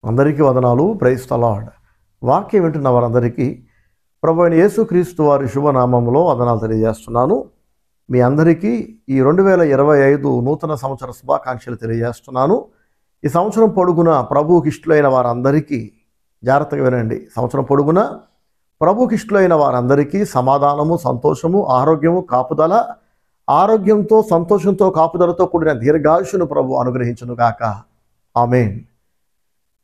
అందరికీ వందనాలు. Praise the Lord. వాక్యం వింటున్న వారందరికీ ప్రభువైన యేసుక్రీస్తు వారి శుభనామములో వందనాలు తెలియజేస్తున్నాను. మీ అందరికీ ఈ 2025 నూతన సంవత్సర శుభాకాంక్షలు తెలియజేస్తున్నాను. ఈ సంవత్సరం పొడుగున ప్రభువుకి ఇష్టలైన వారందరికీ జాగ్రత్తగా వినండి. సంవత్సరం పొడుగున ప్రభువుకి ఇష్టలైన వారందరికీ సమాధానము, సంతోషము, ఆరోగ్యము, కాపుదల, ఆరోగ్యంతో సంతోషంతో కాపుదలతో కూడిన దీర్ఘాయుషును ప్రభు అనుగ్రహించును గాక. ఆమేన్.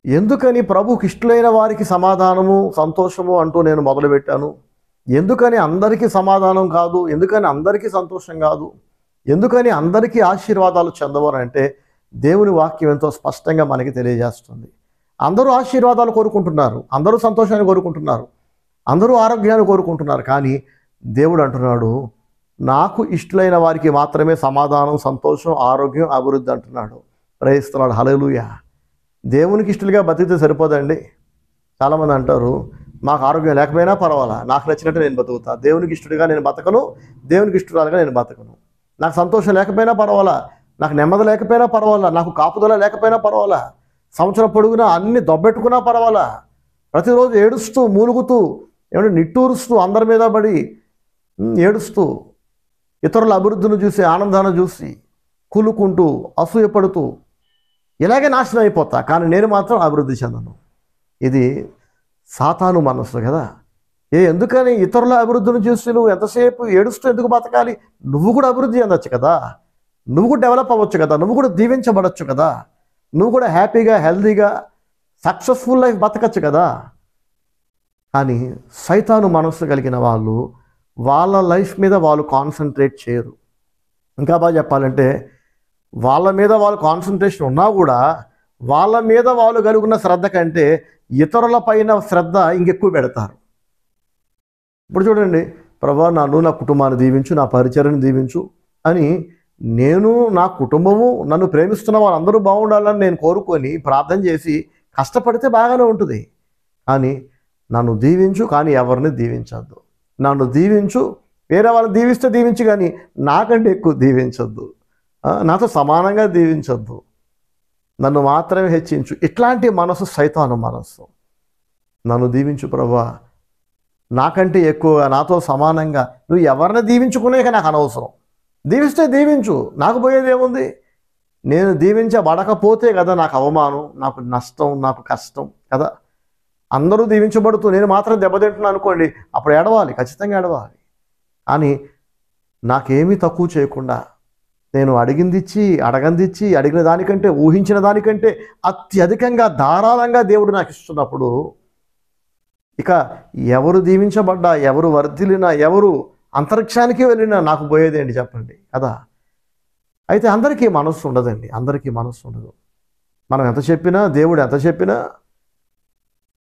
ఎందుకని ప్రభువుకి ఇష్టలైన వారికి సమాధానము, సంతోషము అంటూ నేను మొదలుపెట్టాను? ఎందుకని అందరికీ సమాధానం కాదు? ఎందుకని అందరికీ సంతోషం కాదు? ఎందుకని అందరికీ ఆశీర్వాదాలు చెందవరంటే దేవుని వాక్యం ఎంతో స్పష్టంగా మనకి తెలియజేస్తుంది. అందరూ ఆశీర్వాదాలు కోరుకుంటున్నారు, అందరూ సంతోషాన్ని కోరుకుంటున్నారు, అందరూ ఆరోగ్యాన్ని కోరుకుంటున్నారు. కానీ దేవుడు అంటున్నాడు, నాకు ఇష్టలైన వారికి మాత్రమే సమాధానం, సంతోషం, ఆరోగ్యం, అభివృద్ధి అంటున్నాడు. Praise the lord. హల్లెలూయా. దేవునికి ఇష్టలుగా బతికితే సరిపోదండి. చాలామంది అంటారు, మాకు ఆరోగ్యం లేకపోయినా పర్వాలా, నాకు నచ్చినట్టు నేను బతుకుతా, దేవునికి ఇష్టడుగా నేను బతకను, దేవునికి ఇష్టరాలుగా నేను బతకను. నాకు సంతోషం లేకపోయినా పర్వాలా, నాకు నెమ్మది లేకపోయినా పర్వాలా, నాకు కాపుదల లేకపోయినా పర్వాలా, సంవత్సరం పొడుగునా అన్ని దొబ్బెట్టుకున్నా పర్వాలా, ప్రతిరోజు ఏడుస్తూ మూలుగుతూ ఏమంటే నిట్టూరుస్తూ అందరి మీద పడి ఏడుస్తూ ఇతరుల అభివృద్ధిని చూసి ఆనందాన్ని చూసి కూలుకుంటూ అసూయపడుతూ ఇలాగే నాశనం అయిపోతా, కానీ నేను మాత్రం అభివృద్ధి చెందను. ఇది సాతాను మనస్సు కదా. ఎందుకని ఇతరుల అభివృద్ధిని చూసి నువ్వు ఎంతసేపు ఏడుస్తూ ఎందుకు బతకాలి? నువ్వు కూడా అభివృద్ధి చెందొచ్చు కదా, నువ్వు కూడా డెవలప్ అవ్వచ్చు కదా, నువ్వు కూడా దీవించబడచ్చు కదా, నువ్వు కూడా హ్యాపీగా, హెల్తీగా, సక్సెస్ఫుల్ లైఫ్ బతకచ్చు కదా. కానీ సైతాను మనస్సు కలిగిన వాళ్ళు వాళ్ళ లైఫ్ మీద వాళ్ళు కాన్సన్ట్రేట్ చేయరు. ఇంకా బాగా చెప్పాలంటే వాళ్ళ మీద వాళ్ళు కాన్సన్ట్రేషన్ ఉన్నా కూడా వాళ్ళ మీద వాళ్ళు కలుగున్న శ్రద్ధ కంటే ఇతరుల పైన శ్రద్ధ ఇంకెక్కువ పెడతారు. ఇప్పుడు చూడండి, ప్రభువా నన్ను, నా కుటుంబాన్ని దీవించు, నా పరిచర్యను దీవించు అని నేను, నా కుటుంబము, నన్ను ప్రేమిస్తున్న వాళ్ళందరూ బాగుండాలని నేను కోరుకొని ప్రార్థన చేసి కష్టపడితే బాగానే ఉంటుంది. కానీ నన్ను దీవించు, కానీ ఎవరిని దీవించద్దు. నన్ను దీవించు, వేరే వాళ్ళని దీవిస్తే దీవించు, కానీ నాకంటే ఎక్కువ దీవించద్దు, నాతో సమానంగా దీవించొద్దు, నన్ను మాత్రమే హెచ్చించు. ఇట్లాంటి మనసు సైతాను మనస్సు. నన్ను దీవించు ప్రభువా, నాకంటే ఎక్కువగా, నాతో సమానంగా, నువ్వు ఎవరిని దీవించుకునేక నాకు అనవసరం, దీవిస్తే దీవించు, నాకు పోయేది ఏముంది? నేను దీవించబడకపోతే కదా నాకు అవమానం, నాకు నష్టం, నాకు కష్టం కదా. అందరూ దీవించబడుతూ నేను మాత్రం దెబ్బతింటున్నాను అనుకోండి, అప్పుడు ఏడవాలి, ఖచ్చితంగా ఏడవాలి. కానీ నాకేమీ తక్కువ చేయకుండా నేను అడిగిందిచ్చి, అడగందిచ్చి, అడిగిన దానికంటే, ఊహించిన దానికంటే అత్యధికంగా ధారాళంగా దేవుడు నాకు ఇస్తున్నప్పుడు ఇక ఎవరు దీవించబడ్డా, ఎవరు వర్ధిల్లినా, ఎవరు అంతరిక్షానికి వెళ్ళినా నాకు పోయేదేంటి చెప్పండి కదా. అయితే అందరికీ మనస్సు ఉండదండి, అందరికీ మనస్సు ఉండదు. మనం ఎంత చెప్పినా, దేవుడు ఎంత చెప్పినా,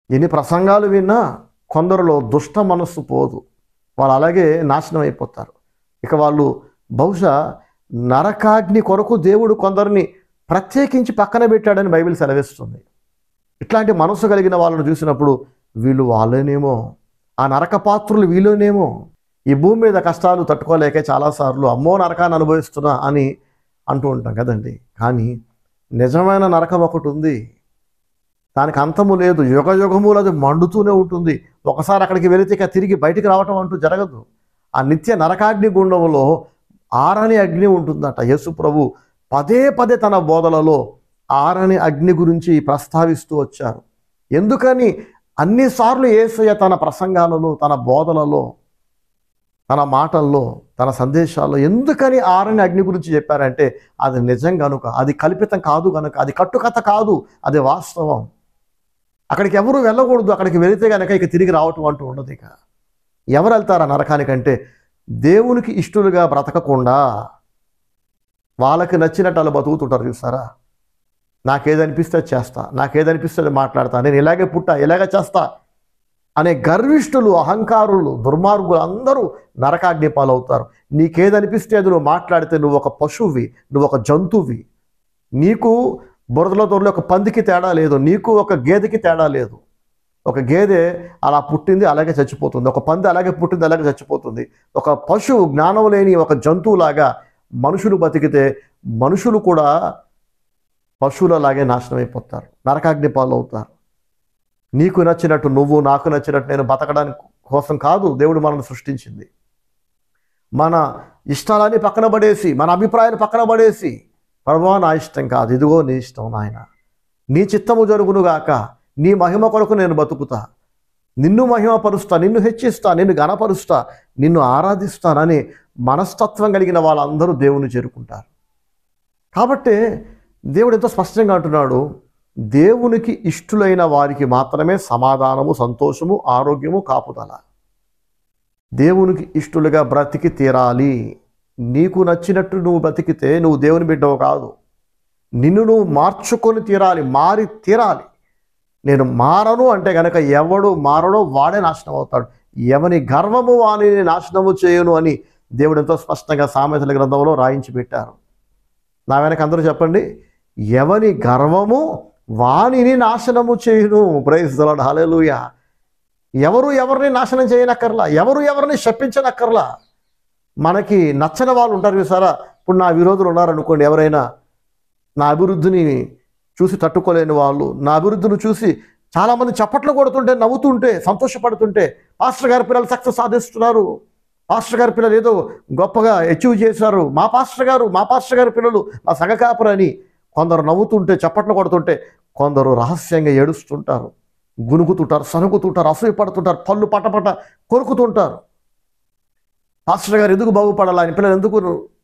ఎన్ని ప్రసంగాలు విన్నా కొందరిలో దుష్ట మనస్సు పోదు. వాళ్ళు అలాగే నాశనం అయిపోతారు. ఇక వాళ్ళు బహుశా నరకాగ్ని కొరకు దేవుడు కొందరిని ప్రత్యేకించి పక్కన పెట్టాడని బైబిల్ సెలవిస్తుంది. ఇట్లాంటి మనసు కలిగిన వాళ్ళను చూసినప్పుడు వీళ్ళు వాళ్ళేనేమో, ఆ నరక పాత్రులు వీళ్ళనేమో, ఈ భూమి మీద కష్టాలు తట్టుకోలేకే చాలాసార్లు అమ్మో నరకాన్ని అనుభవిస్తున్నా అని అంటూ ఉంటాం కదండి. కానీ నిజమైన నరకం ఒకటి ఉంది, దానికి అంతము లేదు, యుగ యుగములు అది మండుతూనే ఉంటుంది. ఒకసారి అక్కడికి వెళితే ఇక తిరిగి బయటికి రావటం అంటూ జరగదు. ఆ నిత్య నరకాగ్ని గుండంలో ఆరని అగ్ని ఉంటుందట. యేసు ప్రభు పదే పదే తన బోధలలో ఆరని అగ్ని గురించి ప్రస్తావిస్తూ వచ్చారు. ఎందుకని అన్నిసార్లు యేసయ్య తన ప్రసంగాలలో, తన బోధలలో, తన మాటల్లో, తన సందేశాల్లో ఎందుకని ఆరని అగ్ని గురించి చెప్పారంటే అది నిజం కనుక, అది కల్పితం కాదు కనుక, అది కట్టుకథ కాదు, అది వాస్తవం. అక్కడికి ఎవరు వెళ్ళకూడదు, అక్కడికి వెళితే కనుక ఇక తిరిగి రావటం అంటూ ఉండదు. ఇక ఎవరు వెళ్తారా నరకానికంటే దేవునికి ఇష్టలుగా బ్రతకకుండా వాళ్ళకి నచ్చినట్టు అలా బతుకుతుంటారు చూస్తారా. నాకేదనిపిస్తే చేస్తా, నాకేదనిపిస్తే మాట్లాడతా, నేను ఇలాగే పుట్టా, ఇలాగే చేస్తా అనే గర్విష్ఠులు, అహంకారులు, దుర్మార్గులు అందరూ నరకాగ్ని పాలవుతారు. నీకేదనిపిస్తే అది నువ్వు మాట్లాడితే నువ్వు ఒక పశువువి, నువ్వు ఒక జంతువువి. నీకు బురదలో దొరలో ఒక పందికి తేడా లేదు, నీకు ఒక గేదెకి తేడా లేదు. ఒక గేదె అలా పుట్టింది, అలాగే చచ్చిపోతుంది. ఒక పంది అలాగే పుట్టింది, అలాగే చచ్చిపోతుంది. ఒక పశువు, జ్ఞానం లేని ఒక జంతువులాగా మనుషులు బతికితే మనుషులు కూడా పశువులలాగే నాశనం అయిపోతారు, నరకాగ్ని పాలవుతారు. నీకు నచ్చినట్టు నువ్వు, నాకు నచ్చినట్టు నేను బతకడానికి కోసం కాదు దేవుడు మనల్ని సృష్టించింది. మన ఇష్టాలన్నీ పక్కన పడేసి, మన అభిప్రాయాలు పక్కన పడేసి, ప్రభువా నా ఇష్టం కాదు, ఇదిగో నీ ఇష్టం నాయన, నీ చిత్తము జరుగునుగాక, నీ మహిమ కొరకు నేను బతుకుతా, నిన్ను మహిమపరుస్తా, నిన్ను హెచ్చిస్తా, నిన్ను ఘనపరుస్తా, నిన్ను ఆరాధిస్తానని మనస్తత్వం కలిగిన వాళ్ళందరూ దేవుని చేరుకుంటారు. కాబట్టి దేవుడు ఎంతో స్పష్టంగా అంటున్నాడు, దేవునికి ఇష్టలైన వారికి మాత్రమే సమాధానము, సంతోషము, ఆరోగ్యము, కాపుదల. దేవునికి ఇష్టలుగా బ్రతికి తీరాలి. నీకు నచ్చినట్టు నువ్వు బ్రతికితే నువ్వు దేవుని బిడ్డవు కాదు. నిన్ను నువ్వు మార్చుకొని తీరాలి, మారి తీరాలి. నేను మారను అంటే కనుక ఎవడు మారడో వాడే నాశనం అవుతాడు. ఎవని గర్వము వానిని నాశనము చేయను అని దేవుడు ఎంతో స్పష్టంగా సామెతల గ్రంథంలో రాయించి పెట్టారు. నా వెనక అందరూ చెప్పండి, ఎవని గర్వము వానిని నాశనము చేయును. ప్రైజ్ ది లార్డ్, హల్లెలూయా. ఎవరు ఎవరిని నాశనం చేయనక్కర్లా, ఎవరు ఎవరిని శపించనక్కర్లా. మనకి నచ్చని వాళ్ళు ఉంటారు చూసారా. ఇప్పుడు నా విరోధులు ఉన్నారనుకోండి, ఎవరైనా నా అభివృద్ధిని చూసి తట్టుకోలేని వాళ్ళు, నా అభివృద్ధిని చూసి చాలామంది చప్పట్లు కొడుతుంటే, నవ్వుతుంటే, సంతోషపడుతుంటే, పాస్టర్ గారి పిల్లలు సక్సెస్ సాధిస్తున్నారు, పాస్టర్ గారి పిల్లలు ఏదో గొప్పగా అచీవ్ చేశారు, మా పాస్టర్ గారి పిల్లలు మా సగకాపురు అని కొందరు నవ్వుతుంటే, చప్పట్లు కొడుతుంటే, కొందరు రహస్యంగా ఏడుస్తుంటారు, గునుకుతుంటారు, సనుకుతుంటారు, అసూయపడుతుంటారు, పళ్ళు పటపట కొరుకుతుంటారు. పాస్టర్ గారు ఎందుకు బాగుపడాలి, ఆయన పిల్లలు ఎందుకు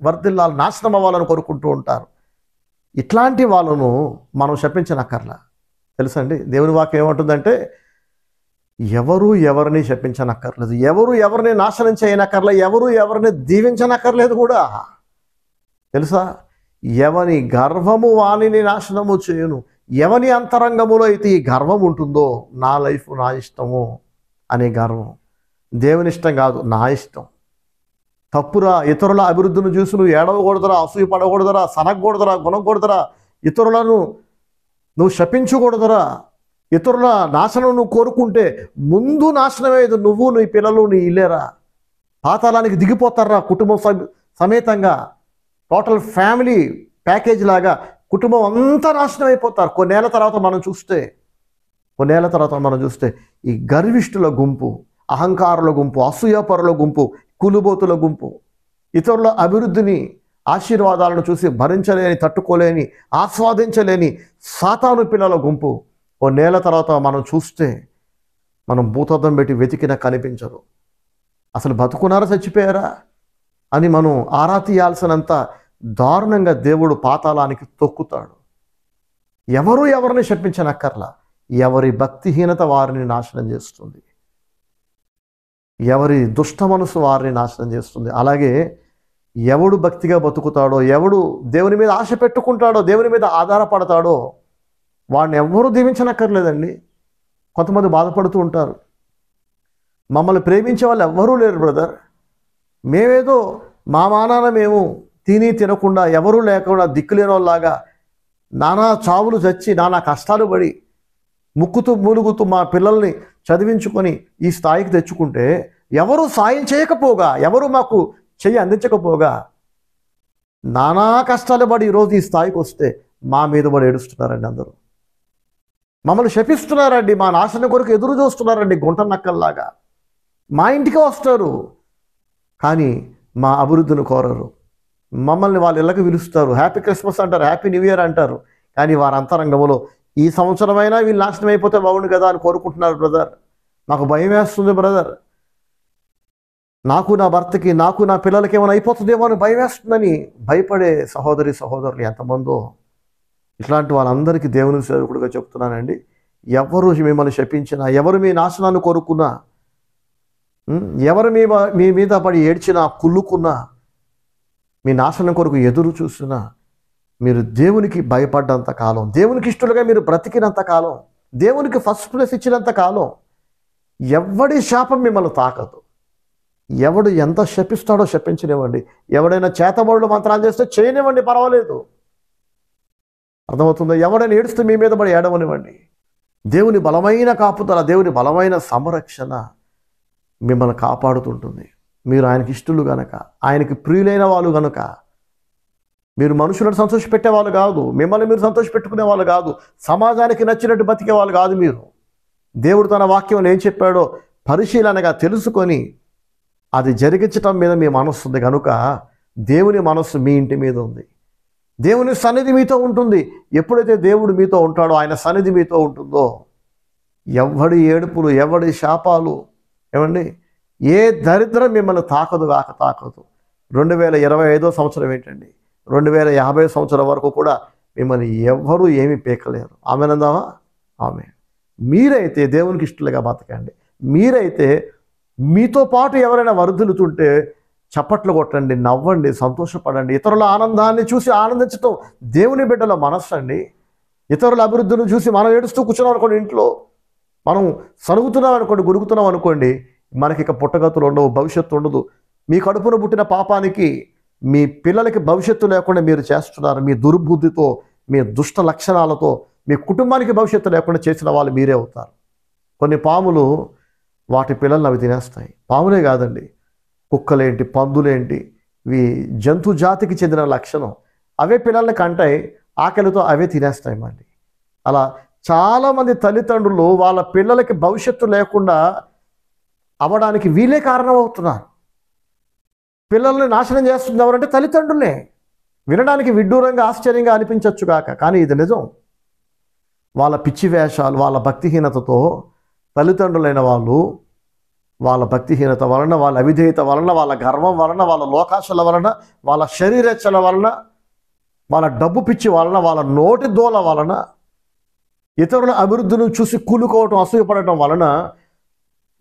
వర్ధిల్లాలి, నాశనం అవ్వాలని కోరుకుంటూ ఉంటారు. ఇట్లాంటి వాళ్ళను మనం శపించనక్కర్లా. తెలుసండి, దేవుని వాక్యం ఏమంటుందంటే, ఎవరు ఎవరిని శపించనక్కర్లేదు, ఎవరు ఎవరిని నాశనం చేయనక్కర్లే, ఎవరు ఎవరిని దీవించనక్కర్లేదు కూడా. తెలుసా, ఎవని గర్వము వానిని నాశనము చేయును. ఎవని అంతరంగములో అయితే ఈ గర్వం ఉంటుందో, నా లైఫ్ నా ఇష్టము అనే గర్వం, దేవుని ఇష్టం కాదు, నా ఇష్టం. తప్పురా, ఇతరుల అభివృద్ధిని చూసి నువ్వు ఏడవకూడదురా, అసూయ పడకూడదురా, సనగకూడదురా, గుణకూడదురా, ఇతరులను నువ్వు శపించకూడదురా, ఇతరుల నాశనం నువ్వు కోరుకుంటే ముందు నాశనమేది నువ్వు, నీ పిల్లలు, నీ ఇల్లేరా. పాతాళానికి దిగిపోతారా కుటుంబం సమేతంగా, టోటల్ ఫ్యామిలీ ప్యాకేజ్ లాగా కుటుంబం అంతా నాశనం అయిపోతారు. కొన్నేళ్ల తర్వాత మనం చూస్తే ఈ గర్విష్ఠుల గుంపు, అహంకారుల గుంపు, అసూయపరుల గుంపు, కులుబోతుల గుంపు, ఇతరుల అభివృద్ధిని, ఆశీర్వాదాలను చూసి భరించలేని, తట్టుకోలేని, ఆస్వాదించలేని సాతాను పిల్లల గుంపు కొన్నేళ్ల తర్వాత మనం చూస్తే మనం భూతద్దం పెట్టి వెతికినా కనిపించరు. అసలు బతుకున్నారా, చచ్చిపోయారా అని మనం ఆరా తీయాల్సినంత దారుణంగా దేవుడు పాతాళానికి తొక్కుతాడు. ఎవరు ఎవరిని శపించనక్కర్లా, ఎవరి భక్తిహీనత వారిని నాశనం చేస్తుంది, ఎవరి దుష్ట మనసు వారిని నాశనం చేస్తుంది. అలాగే ఎవడు భక్తిగా బతుకుతాడో, ఎవడు దేవుని మీద ఆశ పెట్టుకుంటాడో, దేవుని మీద ఆధారపడతాడో వాడిని ఎవ్వరూ దీవించనక్కర్లేదండి. కొంతమంది బాధపడుతూ ఉంటారు, మమ్మల్ని ప్రేమించే వాళ్ళు ఎవ్వరూ లేరు బ్రదర్, మేమేదో మా మానాన మేము తిని తినకుండా, ఎవరూ లేకుండా దిక్కులేని వాళ్ళలాగా నానా చావులు చచ్చి, నానా కష్టాలు పడి, ముక్కుతూ మూలుగుతూ మా పిల్లల్ని చదివించుకొని ఈ స్థాయికి తెచ్చుకుంటే, ఎవరు సాయం చేయకపోగా, ఎవరు మాకు చెయ్యి అందించకపోగా, నానా కష్టాలు పడి ఈరోజు ఈ స్థాయికి వస్తే మా మీద పడి ఏడుస్తున్నారండి. అందరూ మమ్మల్ని శపిస్తున్నారండి, మా నాశనం కొరకు ఎదురు చూస్తున్నారండి గుంట నక్కల్లాగా. మా ఇంటికి వస్తారు కానీ మా అభివృద్ధిని కోరరు. మమ్మల్ని వాళ్ళ ఇళ్ళకి పిలుస్తారు, హ్యాపీ క్రిస్మస్ అంటారు, హ్యాపీ న్యూ ఇయర్ అంటారు, కానీ వారి అంతరంగంలో ఈ సంవత్సరమైనా వీళ్ళు నాశనం అయిపోతే బాగుండు కదా అని కోరుకుంటున్నారు. బ్రదర్, నాకు భయం వేస్తుంది బ్రదర్, నాకు నా భర్తకి, నాకు నా పిల్లలకి ఏమైనా అయిపోతుందేమో అని భయం వేస్తుందని భయపడే సహోదరులు ఎంతమందో. ఇట్లాంటి వాళ్ళందరికీ దేవుని సేవకుడిగా చెప్తున్నానండి, ఎవరు మిమ్మల్ని శపించినా, ఎవరు మీ నాశనాన్ని కోరుకున్నా, ఎవరు మీ మీద పడి ఏడ్చినా, కుళ్ళుకున్నా, మీ నాశనం కొరకు ఎదురు చూసినా, మీరు దేవునికి భయపడ్డంత కాలం, దేవునికి ఇష్టలుగా మీరు బ్రతికినంత కాలం, దేవునికి ఫస్ట్ ప్లేస్ ఇచ్చినంత కాలం ఎవడి శాపం మిమ్మల్ని తాకదు. ఎవడు ఎంత శపిస్తాడో శపించనివ్వండి, ఎవడైనా చేతబడులు మంత్రాలు చేస్తే చేయనివ్వండి, పర్వాలేదు. అర్థమవుతుందో? ఎవడైనా ఏడుస్తే మీ మీద పడి ఏడవనివ్వండి. దేవుని బలమైన కాపుదల, దేవుని బలమైన సంరక్షణ మిమ్మల్ని కాపాడుతుంటుంది. మీరు ఆయనకి ఇష్టలు గనక, ఆయనకి ప్రియులైన వాళ్ళు గనుక మీరు మనుషులను సంతోషపెట్టే వాళ్ళు కాదు, మిమ్మల్ని మీరు సంతోషపెట్టుకునే వాళ్ళు కాదు, సమాజానికి నచ్చినట్టు బతికే వాళ్ళు కాదు. మీరు దేవుడు తన వాక్యంలో ఏం చెప్పాడో పరిశీలనగా తెలుసుకొని అది జరిగించటం మీద మీ మనస్సు ఉంది కనుక దేవుని మనస్సు మీ ఇంటి మీద ఉంది. దేవుని సన్నిధి మీతో ఉంటుంది. ఎప్పుడైతే దేవుడు మీతో ఉంటాడో, ఆయన సన్నిధి మీతో ఉంటుందో, ఎవడి ఏడుపులు, ఎవడి శాపాలు, ఏమండి, ఏ దరిద్రం మిమ్మల్ని తాకదు. 2025 సంవత్సరం ఏంటండి, 2050 సంవత్సరం వరకు కూడా మిమ్మల్ని ఎవ్వరూ ఏమీ పీకలేరు. ఆమెనందామా? ఆమె. మీరైతే దేవునికి ఇష్టలుగా బతకండి. మీరైతే మీతో పాటు ఎవరైనా వర్ధిల్లుతుంటే చప్పట్లు కొట్టండి, నవ్వండి, సంతోషపడండి. ఇతరుల ఆనందాన్ని చూసి ఆనందించటం దేవుని బిడ్డల మనస్సు అండి. ఇతరుల అభివృద్ధిని చూసి మనం ఏడుస్తూ కూర్చున్నాం అనుకోండి, ఇంట్లో మనం సరుగుతున్నాం అనుకోండి, గురుగుతున్నాం అనుకోండి, మనకి ఇక పుట్టగతులు ఉండవు, భవిష్యత్తు ఉండదు. మీ కడుపున పుట్టిన పాపానికి మీ పిల్లలకి భవిష్యత్తు లేకుండా మీరు చేస్తున్నారు. మీ దుర్బుద్ధితో, మీ దుష్ట లక్షణాలతో మీ కుటుంబానికి భవిష్యత్తు లేకుండా చేసిన వాళ్ళు మీరే అవుతారు. కొన్ని పాములు వాటి పిల్లల్ని అవి తినేస్తాయి. పాములే కాదండి, కుక్కలేంటి, పందులేంటి, ఇవి జంతు జాతికి చెందిన లక్షణం. అవే పిల్లల్ని కంటాయి, ఆకలితో అవే తినేస్తాయి మళ్ళీ. అలా చాలామంది తల్లిదండ్రులు వాళ్ళ పిల్లలకి భవిష్యత్తు లేకుండా అవ్వడానికి వీళ్ళే కారణమవుతున్నారు. పిల్లల్ని నాశనం చేస్తుంది ఎవరంటే తల్లిదండ్రులే. వినడానికి విడ్డూరంగా ఆశ్చర్యంగా అనిపించవచ్చు కాక, కానీ ఇది నిజం. వాళ్ళ పిచ్చి వేషాలు, వాళ్ళ భక్తిహీనతతో తల్లిదండ్రులైన వాళ్ళు వాళ్ళ భక్తిహీనత వలన, వాళ్ళ అవిధేయత వలన, వాళ్ళ గర్వం వలన, వాళ్ళ లోకాశల వలన, వాళ్ళ శరీరేచ్ఛల వలన, వాళ్ళ డబ్బు పిచ్చి వలన, వాళ్ళ నోటి దోల వలన, ఇతరుల అభివృద్ధిని చూసి కూలుకోవటం, అసూయపడటం వలన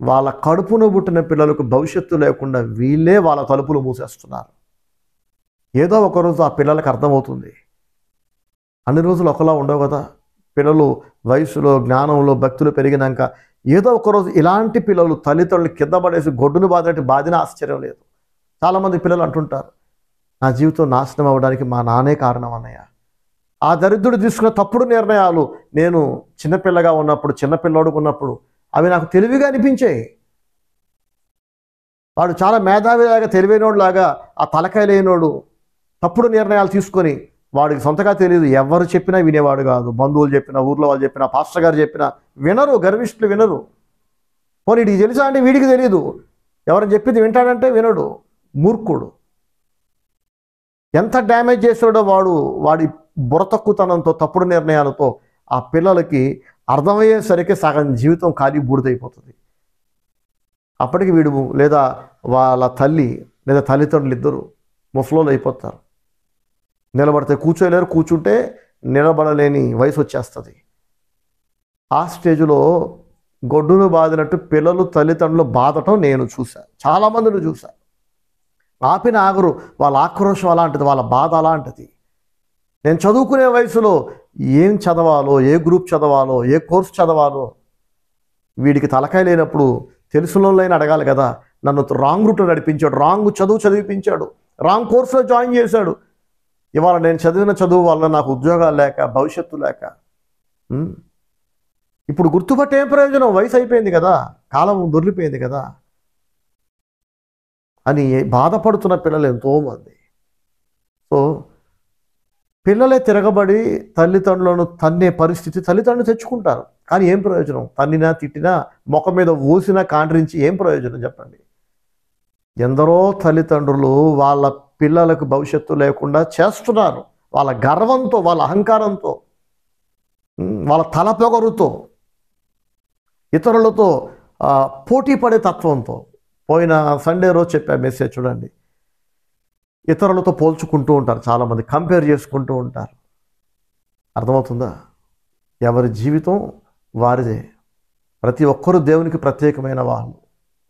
వాళ్ళ కడుపును పుట్టిన పిల్లలకు భవిష్యత్తు లేకుండా వీళ్ళే వాళ్ళ తలుపులు మూసేస్తున్నారు. ఏదో ఒకరోజు ఆ పిల్లలకు అర్థమవుతుంది. అన్ని రోజులు ఒకలా ఉండవు కదా. పిల్లలు వయసులో, జ్ఞానంలో, భక్తులు పెరిగినాక ఏదో ఒకరోజు ఇలాంటి పిల్లలు తల్లిదండ్రులు కింద పడేసి గొడ్డును బాధినట్టు బాధిన ఆశ్చర్యం లేదు. చాలామంది పిల్లలు అంటుంటారు, నా జీవితం నాశనం అవ్వడానికి మా నాన్నే కారణం అన్నయ్య. ఆ దరిద్రుడు తీసుకున్న తప్పుడు నిర్ణయాలు నేను చిన్నపిల్లగా ఉన్నప్పుడు, చిన్నపిల్లోడుగా ఉన్నప్పుడు అవి నాకు తెలివిగా అనిపించాయి. వాడు చాలా మేధావిలాగా, తెలివైనోడులాగా, ఆ తలకాయ లేనోడు తప్పుడు నిర్ణయాలు తీసుకొని, వాడికి సొంతగా తెలియదు, ఎవరు చెప్పినా వినేవాడు కాదు. బంధువులు చెప్పినా, ఊర్లో వాళ్ళు చెప్పినా, పాస్టర్ గారు చెప్పినా వినరు. గర్విష్ఠులు వినరు. పోనీ వీడికి తెలుసా అంటే వీడికి తెలియదు. ఎవరైనా చెప్పింది వింటాడంటే వినడు. మూర్ఖుడు. ఎంత డ్యామేజ్ చేసాడో వాడి బుర్రతక్కుతనంతో, తప్పుడు నిర్ణయాలతో ఆ పిల్లలకి అర్థమయ్యేసరికి సగం జీవితం ఖాళీ బూడిదైపోతుంది. అప్పటికి వీడు లేదా వాళ్ళ తల్లి లేదా తల్లిదండ్రులు ఇద్దరు ముసలోళ్ళు అయిపోతారు. నిలబడితే కూర్చోలేరు, కూర్చుంటే నిలబడలేని వయసు వచ్చేస్తుంది. ఆ స్టేజ్లో గొడ్డును బాదినట్టు పిల్లలు తల్లిదండ్రులు బాధటం నేను చూశాను, చాలామందిని చూశాను. ఆపిన ఆగరు. వాళ్ళ ఆక్రోషం అలాంటిది, వాళ్ళ బాధ అలాంటిది. నేను చదువుకునే వయసులో ఏం చదవాలో, ఏ గ్రూప్ చదవాలో, ఏ కోర్సు చదవాలో వీడికి తలకాయ లేనప్పుడు తెలిసిన వాళ్ళైనా అడగాలి కదా. నన్ను రాంగ్ రూట్లో నడిపించాడు, రాంగ్ చదువు చదివిపించాడు, రాంగ్ కోర్సులో జాయిన్ చేశాడు. ఇవాళ నేను చదివిన చదువు వల్ల నాకు ఉద్యోగాలు లేక, భవిష్యత్తు లేక, ఇప్పుడు గుర్తుపట్టే ఏం ప్రయోజనం? వయసు అయిపోయింది కదా, కాలం దొరికిపోయింది కదా అని బాధపడుతున్న పిల్లలు ఎంతోమంది. సో పిల్లలే తిరగబడి తల్లిదండ్రులను తన్నే పరిస్థితి తల్లిదండ్రులు తెచ్చుకుంటారు. కానీ ఏం ప్రయోజనం? తన్నినా, తిట్టినా, ముఖం మీద ఊసినా, కాండ్రించి ఏం ప్రయోజనం చెప్పండి? ఎందరో తల్లిదండ్రులు వాళ్ళ పిల్లలకు భవిష్యత్తు లేకుండా చేస్తున్నారు. వాళ్ళ గర్వంతో, వాళ్ళ అహంకారంతో, వాళ్ళ తలపొగరుతో, ఇతరులతో పోటీ పడే తత్వంతో. పోయిన సండే రోజు చెప్పే మెసేజ్ చూడండి. ఇతరులతో పోల్చుకుంటూ ఉంటారు చాలామంది, కంపేర్ చేసుకుంటూ ఉంటారు. అర్థమవుతుందా? ఎవరి జీవితం వారిదే. ప్రతి ఒక్కరూ దేవునికి ప్రత్యేకమైన వాళ్ళు.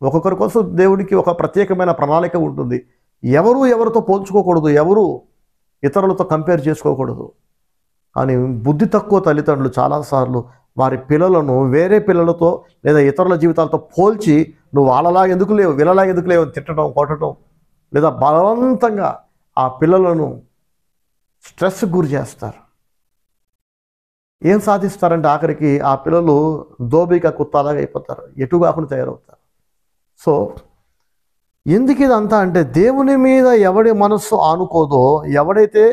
ఒక్కొక్కరి కోసం దేవునికి ఒక ప్రత్యేకమైన ప్రణాళిక ఉంటుంది. ఎవరితో పోల్చుకోకూడదు, ఎవరు ఇతరులతో కంపేర్ చేసుకోకూడదు. కానీ బుద్ధి తక్కువ తల్లిదండ్రులు చాలాసార్లు వారి పిల్లలను వేరే పిల్లలతో లేదా ఇతరుల జీవితాలతో పోల్చి, నువ్వు వాళ్ళలా ఎందుకు లేవు, వీళ్ళలా ఎందుకు లేవు అని తిట్టడం, కొట్టడం, లేదా బలవంతంగా ఆ పిల్లలను స్ట్రెస్కి గురి చేస్తారు. ఏం సాధిస్తారంటే ఆఖరికి ఆ పిల్లలు దోబిక కుత్తాలాగా అయిపోతారు, ఎటు కాకుండా తయారవుతారు. సో ఎందుకు ఇదంతా అంటే, దేవుని మీద ఎవడి మనస్సు ఆనుకోదో, ఎవడైతే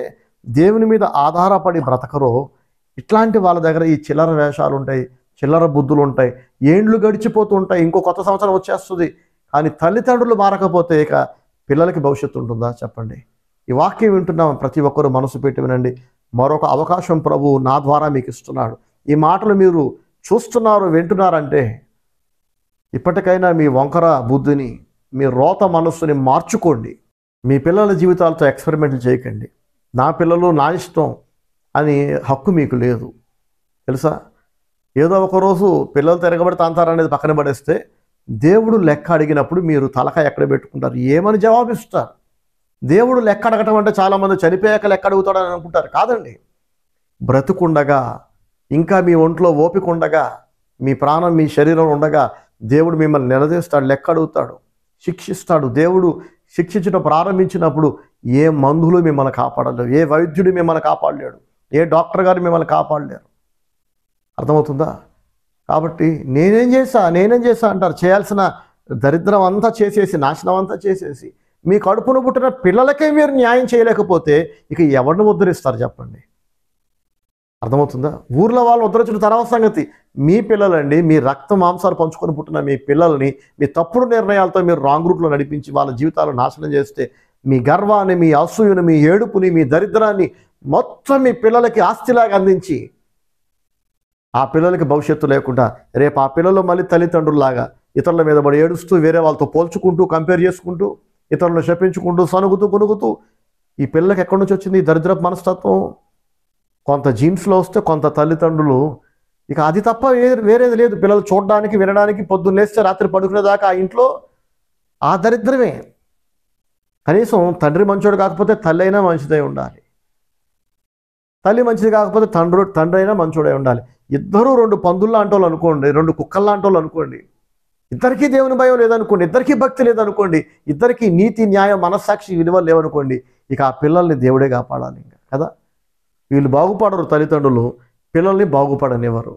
దేవుని మీద ఆధారపడి బ్రతకరో ఇట్లాంటి వాళ్ళ దగ్గర ఈ చిల్లర వేషాలు ఉంటాయి, చిల్లర బుద్ధులు ఉంటాయి, ఏండ్లు గడిచిపోతూ ఉంటాయి, ఇంకో కొత్త సంవత్సరం వచ్చేస్తుంది. కానీ తల్లిదండ్రులు మారకపోతే ఇక పిల్లలకి భవిష్యత్తు ఉంటుందా చెప్పండి? ఈ వాక్యం వింటున్నాం ప్రతి ఒక్కరూ మనసు పెట్టి వినండి. మరొక అవకాశం ప్రభు నా ద్వారా మీకు ఇస్తున్నాడు. ఈ మాటలు మీరు చూస్తున్నారు, వింటున్నారంటే ఇప్పటికైనా మీ వంకర బుద్ధిని, మీ రోత మనస్సుని మార్చుకోండి. మీ పిల్లల జీవితాలతో ఎక్స్పెరిమెంట్లు చేయకండి. నా పిల్లలు నా ఇష్టం అని హక్కు మీకు లేదు తెలుసా? ఏదో ఒకరోజు పిల్లలు తిరగబడి తాంతారనేది పక్కన పడేస్తే దేవుడు లెక్క అడిగినప్పుడు మీరు తలకాయ ఎక్కడ పెట్టుకుంటారు? ఏమని జవాబిస్తారు? దేవుడు లెక్క అడగటం అంటే చాలామంది చనిపోయాక లెక్క అడుగుతాడని అనుకుంటారు. కాదండి, బ్రతుకుండగా, ఇంకా మీ ఒంట్లో ఓపిక ఉండగా, మీ ప్రాణం మీ శరీరం ఉండగా దేవుడు మిమ్మల్ని నిలదీస్తాడు, లెక్క అడుగుతాడు, శిక్షిస్తాడు. దేవుడు శిక్షించడం ప్రారంభించినప్పుడు ఏ మందులు మిమ్మల్ని కాపాడలేవు, ఏ వైద్యుడు మిమ్మల్ని కాపాడలేడు, ఏ డాక్టర్ గారు మిమ్మల్ని కాపాడలేరు. అర్థమవుతుందా? కాబట్టి నేనేం చేశా అంటారు. చేయాల్సిన దరిద్రం అంతా చేసేసి, నాశనం అంతా చేసేసి, మీ కడుపును పుట్టిన పిల్లలకే మీరు న్యాయం చేయలేకపోతే ఇక ఎవరిని ఉద్ధరిస్తారు చెప్పండి? అర్థమవుతుందా? ఊర్లో వాళ్ళు ఉద్ధరించిన తర్వాత సంగతి. మీ పిల్లలండి, మీ రక్త మాంసాలు పంచుకొని పుట్టిన మీ పిల్లల్ని మీ తప్పుడు నిర్ణయాలతో మీరు రాంగ్ రూట్లో నడిపించి వాళ్ళ జీవితాలు నాశనం చేస్తే మీ గర్వాన్ని, మీ అసూయను, మీ ఏడుపుని, మీ దరిద్రాన్ని మొత్తం మీ పిల్లలకి ఆస్తిలాగా అందించి ఆ పిల్లలకి భవిష్యత్తు లేకుండా రేపు ఆ పిల్లలు మళ్ళీ తల్లిదండ్రుల్లాగా ఇతరుల మీద పడి ఏడుస్తూ, వేరే వాళ్ళతో పోల్చుకుంటూ, కంపేర్ చేసుకుంటూ, ఇతరులను శపించుకుంటూ, సనుగుతూ గునుగుతూ, ఈ పిల్లలకి ఎక్కడి నుంచి వచ్చింది ఈ దరిద్రపు మనస్తత్వం? కొంత జీన్స్లో వస్తే కొంత తల్లిదండ్రులు, ఇక అది తప్ప వేరేది లేదు. పిల్లలు చూడడానికి, వినడానికి, పొద్దున్న లేస్తే రాత్రి పడుకునేదాకా ఆ ఇంట్లో ఆ దరిద్రమే. కనీసం తండ్రి మంచోడు కాకపోతే తల్లి అయినా మంచిదై ఉండాలి, తల్లి మంచిది కాకపోతే తండ్రి అయినా మంచోడై ఉండాలి. ఇద్దరూ రెండు పందుల్లా అంటోళ్ళు అనుకోండి, రెండు కుక్కల్లా అంటోళ్ళు అనుకోండి, ఇద్దరికీ దేవుని భయం లేదనుకోండి, ఇద్దరికీ భక్తి లేదనుకోండి, ఇద్దరికీ నీతి, న్యాయం, మనస్సాక్షి విలువలు లేవనుకోండి, ఇక ఆ పిల్లల్ని దేవుడే కాపాడాలి ఇంకా కదా. వీళ్ళు బాగుపడరు, తల్లిదండ్రులు పిల్లల్ని బాగుపడనివ్వరు.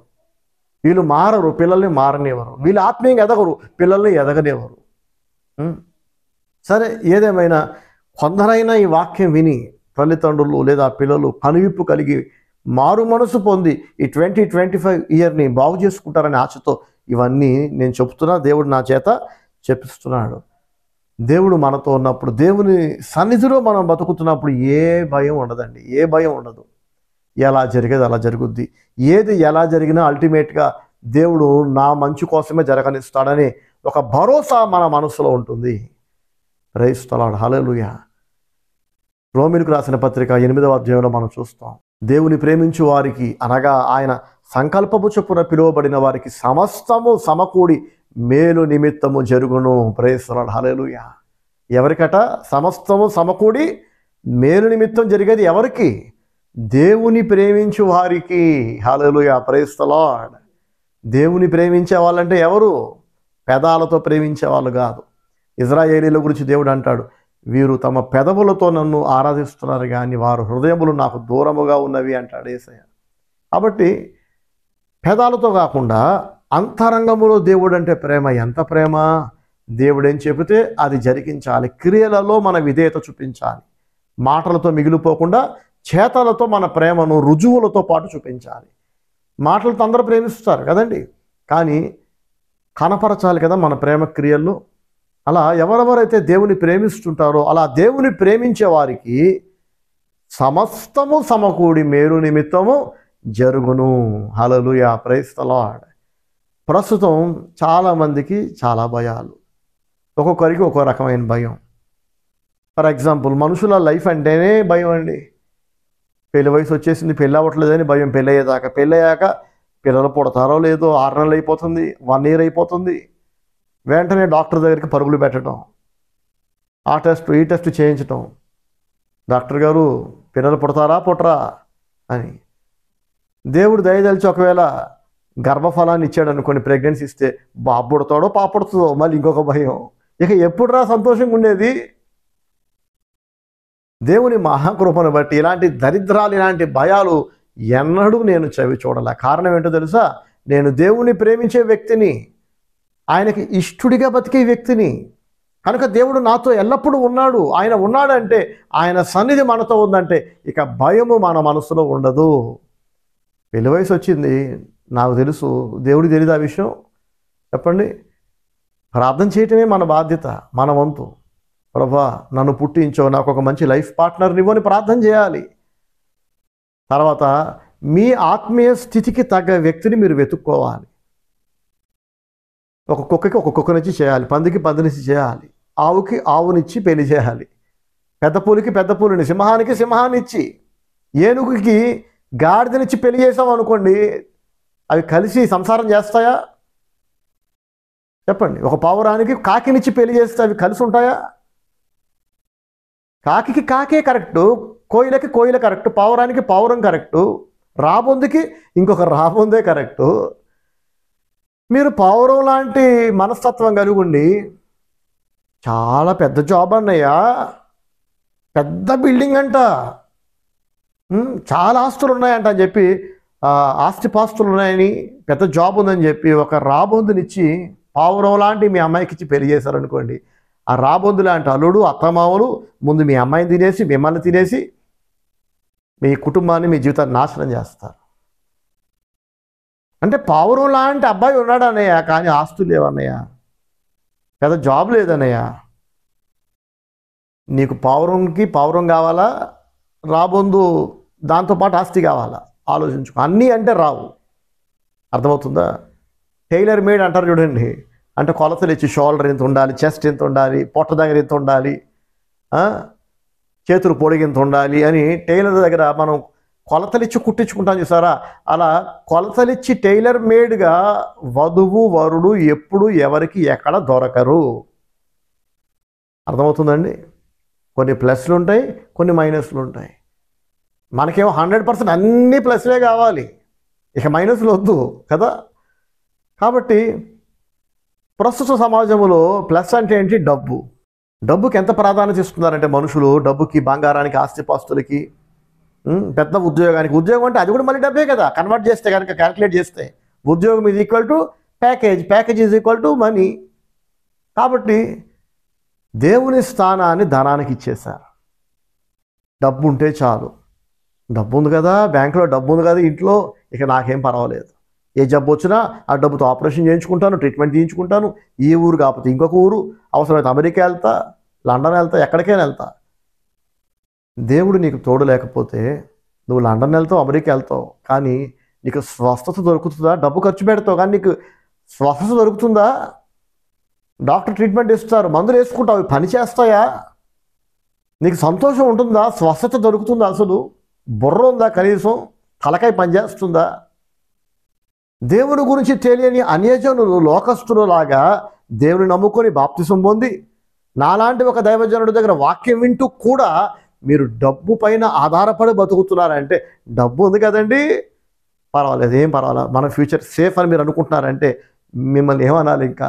వీళ్ళు మారరు, పిల్లల్ని మారనివ్వరు. వీళ్ళు ఆత్మీయంగా ఎదగరు, పిల్లల్ని ఎదగనివ్వరు. సరే, ఏదేమైనా కొందరైనా ఈ వాక్యం విని తల్లిదండ్రులు లేదా పిల్లలు కనువిప్పు కలిగి మారు మనసు పొంది ఈ 2025 ఇయర్ని బాగు చేసుకుంటారనే ఆశతో ఇవన్నీ నేను చెప్తున్నా. దేవుడు నా చేత చెప్పిస్తున్నాడు. దేవుడు మనతో ఉన్నప్పుడు, దేవుని సన్నిధిలో మనం బతుకుతున్నప్పుడు ఏ భయం ఉండదండి, ఏ భయం ఉండదు. ఎలా జరిగేది అలా జరుగుద్ది. ఏది ఎలా జరిగినా అల్టిమేట్గా దేవుడు నా మంచి కోసమే జరగనిస్తాడని ఒక భరోసా మన మనసులో ఉంటుంది. ప్రైజ్ ది లార్డ్, హల్లెలూయా. రోమీయులకు రాసిన పత్రిక 8వ అధ్యాయంలో మనం చూస్తాం, దేవుని ప్రేమించు వారికి, అనగా ఆయన సంకల్పము చొప్పున పిలువబడిన వారికి సమస్తము సమకూడి మేలు నిమిత్తము జరుగును. ప్రైజ్ ది లార్డ్, హల్లెలూయా. ఎవరికట సమస్తము సమకూడి మేలు నిమిత్తం జరిగేది? ఎవరికి? దేవుని ప్రేమించు వారికి. హల్లెలూయా, ప్రైజ్ ది లార్డ్. దేవుని ప్రేమించే వాళ్ళంటే ఎవరు? పెదాలతో ప్రేమించే వాళ్ళు కాదు. ఇజ్రాయేలీల గురించి దేవుడు అంటాడు, వీరు తమ పెదవులతో నన్ను ఆరాధిస్తున్నారు కానీ వారు హృదయములు నాకు దూరముగా ఉన్నవి అంటాడు యేసయ్య. కాబట్టి పెదాలతో కాకుండా అంతరంగములో దేవుడు అంటే ప్రేమ. ఎంత ప్రేమ! దేవుడు ఏం చెబితే అది జరిగించాలి. క్రియలలో మన విధేయత చూపించాలి. మాటలతో మిగిలిపోకుండా చేతలతో మన ప్రేమను రుజువులతో పాటు చూపించాలి. మాటలతో అందరూ ప్రేమిస్తారు కదండి, కానీ కనపరచాలి కదా మన ప్రేమ క్రియల్లో. అలా ఎవరెవరైతే దేవుని ప్రేమిస్తుంటారో అలా దేవుని ప్రేమించే వారికి సమస్తము సమకూడి మేలు నిమిత్తము జరుగును. హల్లెలూయా, ప్రైజ్ ది లార్డ్. ప్రస్తుతం చాలామందికి చాలా భయాలు, ఒక్కొక్కరికి ఒక్కో రకమైన భయం. ఫర్ ఎగ్జాంపుల్, మనుషుల లైఫ్ అంటేనే భయం అండి. పెళ్లి వయసు వచ్చేసింది, పెళ్ళి అవ్వట్లేదని భయం. పెళ్ళి అయ్యేదాకా, పెళ్ళి అయ్యాక పిల్లలు పుడతారో లేదో 6 నెలలు అయిపోతుంది, 1 ఇయర్ అయిపోతుంది. వెంటనే డాక్టర్ దగ్గరికి పరుగులు పెట్టడం, ఆ టెస్ట్ ఈ టెస్ట్ చేయించటం. డాక్టర్ గారు పిల్లలు పుడతారా పుట్టరా అని. దేవుడు దయదలిచి ఒకవేళ గర్భఫలాన్ని ఇచ్చాడు అనుకోండి, ప్రెగ్నెన్సీ ఇస్తే బాబు పుడతాడో పాప పుడుతుందో మళ్ళీ ఇంకొక భయం. ఇక ఎప్పుడురా సంతోషంగా ఉండేది? దేవుని మహాకృపను బట్టి ఇలాంటి దరిద్రాలు, ఇలాంటి భయాలు ఎన్నడూ నేను చవి చూడలే. కారణం ఏంటో తెలుసా? నేను దేవుని ప్రేమించే వ్యక్తిని, ఆయనకి ఇష్టుడిగా బతికే వ్యక్తిని. కనుక దేవుడు నాతో ఎల్లప్పుడూ ఉన్నాడు. ఆయన ఉన్నాడంటే, ఆయన సన్నిధి మనతో ఉందంటే ఇక భయము మన మనసులో ఉండదు. పెళ్లి వయసు వచ్చింది, నాకు తెలుసు, దేవుడికి తెలియదు ఆ విషయం. చెప్పండి. ప్రార్థన చేయటమే మన బాధ్యత, మన వంతు. ప్రభా నన్ను పుట్టించో, నాకు ఒక మంచి లైఫ్ పార్ట్నర్ని ఇవ్వని ప్రార్థన చేయాలి. తర్వాత మీ ఆత్మీయ స్థితికి తగ్గ వ్యక్తిని మీరు వెతుక్కోవాలి. ఒక కుక్కకి ఒక కుక్కనిచ్చి చేయాలి, పందికి పందినిచ్చి చేయాలి, ఆవుకి ఆవునిచ్చి పెళ్లి చేయాలి, పెద్ద పూలకి పెద్ద పూలని, సింహానికి సింహాన్ని ఇచ్చి, ఏనుగుకి గాడిదనిచ్చి పెళ్లి చేసాం అనుకోండి, అవి కలిసి సంసారం చేస్తాయా? చెప్పండి. ఒక పావురానికి కాకినిచ్చి పెళ్లి చేస్తే అవి కలిసి ఉంటాయా? కాకికి కాకే కరెక్టు, కోయిలకి కోయిల కరెక్టు, పావురానికి పావురం కరెక్టు, రాబొందుకి ఇంకొక రాబొందే కరెక్టు. మీరు పావురం లాంటి మనస్తత్వం కలిగి ఉండి, చాలా పెద్ద జాబ్ అన్నయ్యా, పెద్ద బిల్డింగ్ అంట, చాలా ఆస్తులు ఉన్నాయంట అని చెప్పి, ఆస్తిపాస్తులు ఉన్నాయని, పెద్ద జాబ్ ఉందని చెప్పి ఒక రాబొందునిచ్చి పావురం లాంటి మీ అమ్మాయికి ఇచ్చి పెళ్లి చేశారనుకోండి, ఆ రాబొందు లాంటి అల్లుడు అత్తమామలు ముందు మీ అమ్మాయిని తినేసి, మిమ్మల్ని తినేసి, మీ కుటుంబాన్ని, మీ జీవితాన్ని నాశనం చేస్తారు. అంటే పావురం లాంటి అబ్బాయి ఉన్నాడు అన్నయ్య, కానీ ఆస్తులు లేవన్నయ్య, పెద్ద జాబ్ లేదన్నయ్య. నీకు పావురంకి పావురం కావాలా, రాబొందు దాంతోపాటు ఆస్తి కావాలా? ఆలోచించుకో. అన్నీ అంటే రావు. అర్థమవుతుందా? టైలర్ మేడ్ అంటారు చూడండి, అంటే కొలతలు ఇచ్చి షోల్డర్ ఎంత ఉండాలి, చెస్ట్ ఎంత ఉండాలి, పొట్ట దగ్గర ఎంత ఉండాలి, చేతులు పొడిగి ఎంత ఉండాలి అని టైలర్ దగ్గర మనం కొలతలిచ్చి కుట్టించుకుంటాం చూసారా? అలా కొలతలిచ్చి టైలర్ మేడ్గా వధువు వరుడు ఎప్పుడు ఎవరికి ఎక్కడ దొరకరు. అర్థమవుతుందండి? కొన్ని ప్లస్లు ఉంటాయి, కొన్ని మైనస్లు ఉంటాయి. మనకేమో 100% అన్ని ప్లస్లే కావాలి, ఇక మైనస్లు వద్దు కదా. కాబట్టి ప్రస్తుత సమాజంలో ప్లస్ అంటే ఏంటి? డబ్బు. డబ్బుకి ఎంత ప్రాధాన్యత ఇస్తున్నారంటే మనుషులు, డబ్బుకి, బంగారానికి, ఆస్తిపాస్తులకి, పెద్ద ఉద్యోగానికి. ఉద్యోగం అంటే అది కూడా మళ్ళీ డబ్బే కదా, కన్వర్ట్ చేస్తే కనుక, క్యాల్కులేట్ చేస్తే. ఉద్యోగం is equal to package, package is equal to money. కాబట్టి దేవుని స్థానాన్ని ధనానికి ఇచ్చేశారు. డబ్బు ఉంటే చాలు. డబ్బు ఉంది కదా, బ్యాంకులో డబ్బు ఉంది కదా, ఇంట్లో, ఇక నాకేం పర్వాలేదు. ఏ జబ్బు వచ్చినా ఆ డబ్బుతో ఆపరేషన్ చేయించుకుంటాను, ట్రీట్మెంట్ చేయించుకుంటాను. ఈ ఊరు కాకపోతే ఇంకొక ఊరు, అవసరమైతే అమెరికా వెళ్తా, లండన్ వెళ్తా, ఎక్కడికైనా వెళ్తా. దేవుడు నీకు తోడు లేకపోతే నువ్వు లండన్ వెళ్తావు, అమెరికా వెళ్తావు, కానీ నీకు స్వస్థత దొరుకుతుందా? డబ్బు ఖర్చు పెడతావు కానీ నీకు స్వస్థత దొరుకుతుందా? డాక్టర్ ట్రీట్మెంట్ ఇస్తారు, మందులు వేసుకుంటావు, అవి పని చేస్తాయా? నీకు సంతోషం ఉంటుందా? స్వస్థత దొరుకుతుందా? అసలు బుర్ర ఉందా? కనీసం తలకాయ పనిచేస్తుందా? దేవుని గురించి తెలియని అన్యజనులు, లోకస్తులలాగా దేవుని నమ్ముకొని బాప్తిసం పొంది, నాలాంటి ఒక దైవజనుడి దగ్గర వాక్యం వింటూ కూడా మీరు డబ్బు పైన ఆధారపడి బతుకుతున్నారంటే, డబ్బు ఉంది కదండి, పర్వాలేదు, ఏం పర్వాలేదు, మన ఫ్యూచర్ సేఫ్ అని మీరు అనుకుంటున్నారంటే మిమ్మల్ని ఏమనాలి? ఇంకా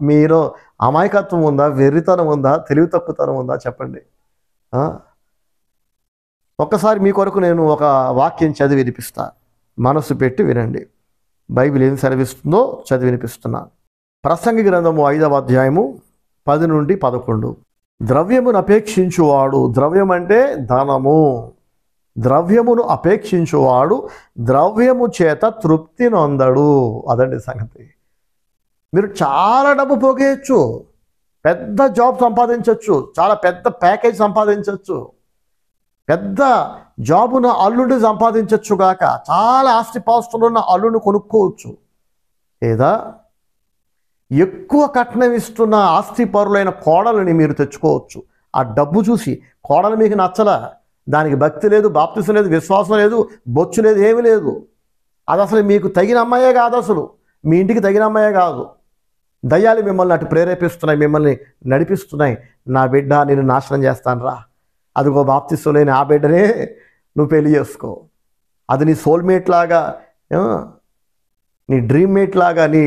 మీరు అమాయకత్వం ఉందా, వెర్రితనం ఉందా, తెలివి తక్కువతనం ఉందా? చెప్పండి. ఒక్కసారి మీ కొరకు నేను ఒక వాక్యం చదివి వినిపిస్తా, మనసు పెట్టి వినండి. బైబిల్ ఏం సెలవిస్తుందో చదివి వినిపిస్తున్నాను. ప్రసంగి గ్రంథము 5వ అధ్యాయము 10 నుండి 11. ద్రవ్యమును అపేక్షించువాడు, ద్రవ్యం అంటే ధనము, ద్రవ్యమును అపేక్షించువాడు ద్రవ్యము చేత తృప్తి నొందడు. అదండి సంగతి. మీరు చాలా డబ్బు పోగేయచ్చు, పెద్ద జాబ్ సంపాదించవచ్చు, చాలా పెద్ద ప్యాకేజ్ సంపాదించవచ్చు, పెద్ద జాబున అల్లుడిని సంపాదించవచ్చు గాక, చాలా ఆస్తిపాస్తులున్న అల్లుడిని కొనుక్కోవచ్చు, లేదా ఎక్కువ కట్నం ఇస్తున్న ఆస్తిపరులైన కోడలని మీరు తెచ్చుకోవచ్చు. ఆ డబ్బు చూసి కోడలు మీకు నచ్చలా, దానికి భక్తి లేదు, బాప్తిసం లేదు, విశ్వాసం లేదు, బొచ్చు లేదు, ఏమీ లేదు, అది అసలు మీకు తగిన అమ్మాయే కాదు, అసలు మీ ఇంటికి తగిన అమ్మాయే కాదు. దయ్యాలు మిమ్మల్ని అటు ప్రేరేపిస్తున్నాయి, మిమ్మల్ని నడిపిస్తున్నాయి. నా బిడ్డ నేను నాశనం చేస్తాను రా, అదిగో బాప్తిసం లేని ఆ బిడ్డనే నువ్వు పెళ్లి చేసుకో, అది నీ సోల్మేట్ లాగా, నీ డ్రీమ్ మేట్ లాగా, నీ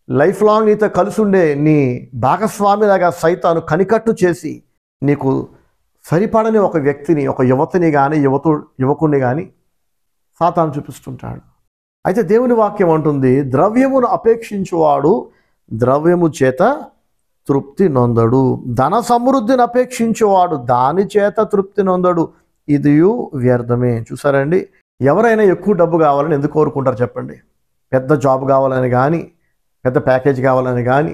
లైఫ్ లాంగ్ నీతో కలిసి ఉండే నీ భాగస్వామిలాగా సైతాను కనికట్టు చేసి నీకు సరిపడని ఒక వ్యక్తిని, ఒక యువతిని కానీ యువకుడిని కానీ సాతాను చూపిస్తుంటాడు. అయితే దేవుని వాక్యం అంటుంది, ద్రవ్యమును అపేక్షించువాడు ద్రవ్యము చేత తృప్తి నొందడు. ధన సమృద్ధిని అపేక్షించేవాడు దాని చేత తృప్తి నొందడు, ఇదియు వ్యర్థమే. చూసారండి, ఎవరైనా ఎక్కువ డబ్బు కావాలని ఎందుకు కోరుకుంటారు చెప్పండి? పెద్ద జాబ్ కావాలని కానీ, పెద్ద ప్యాకేజ్ కావాలని కానీ,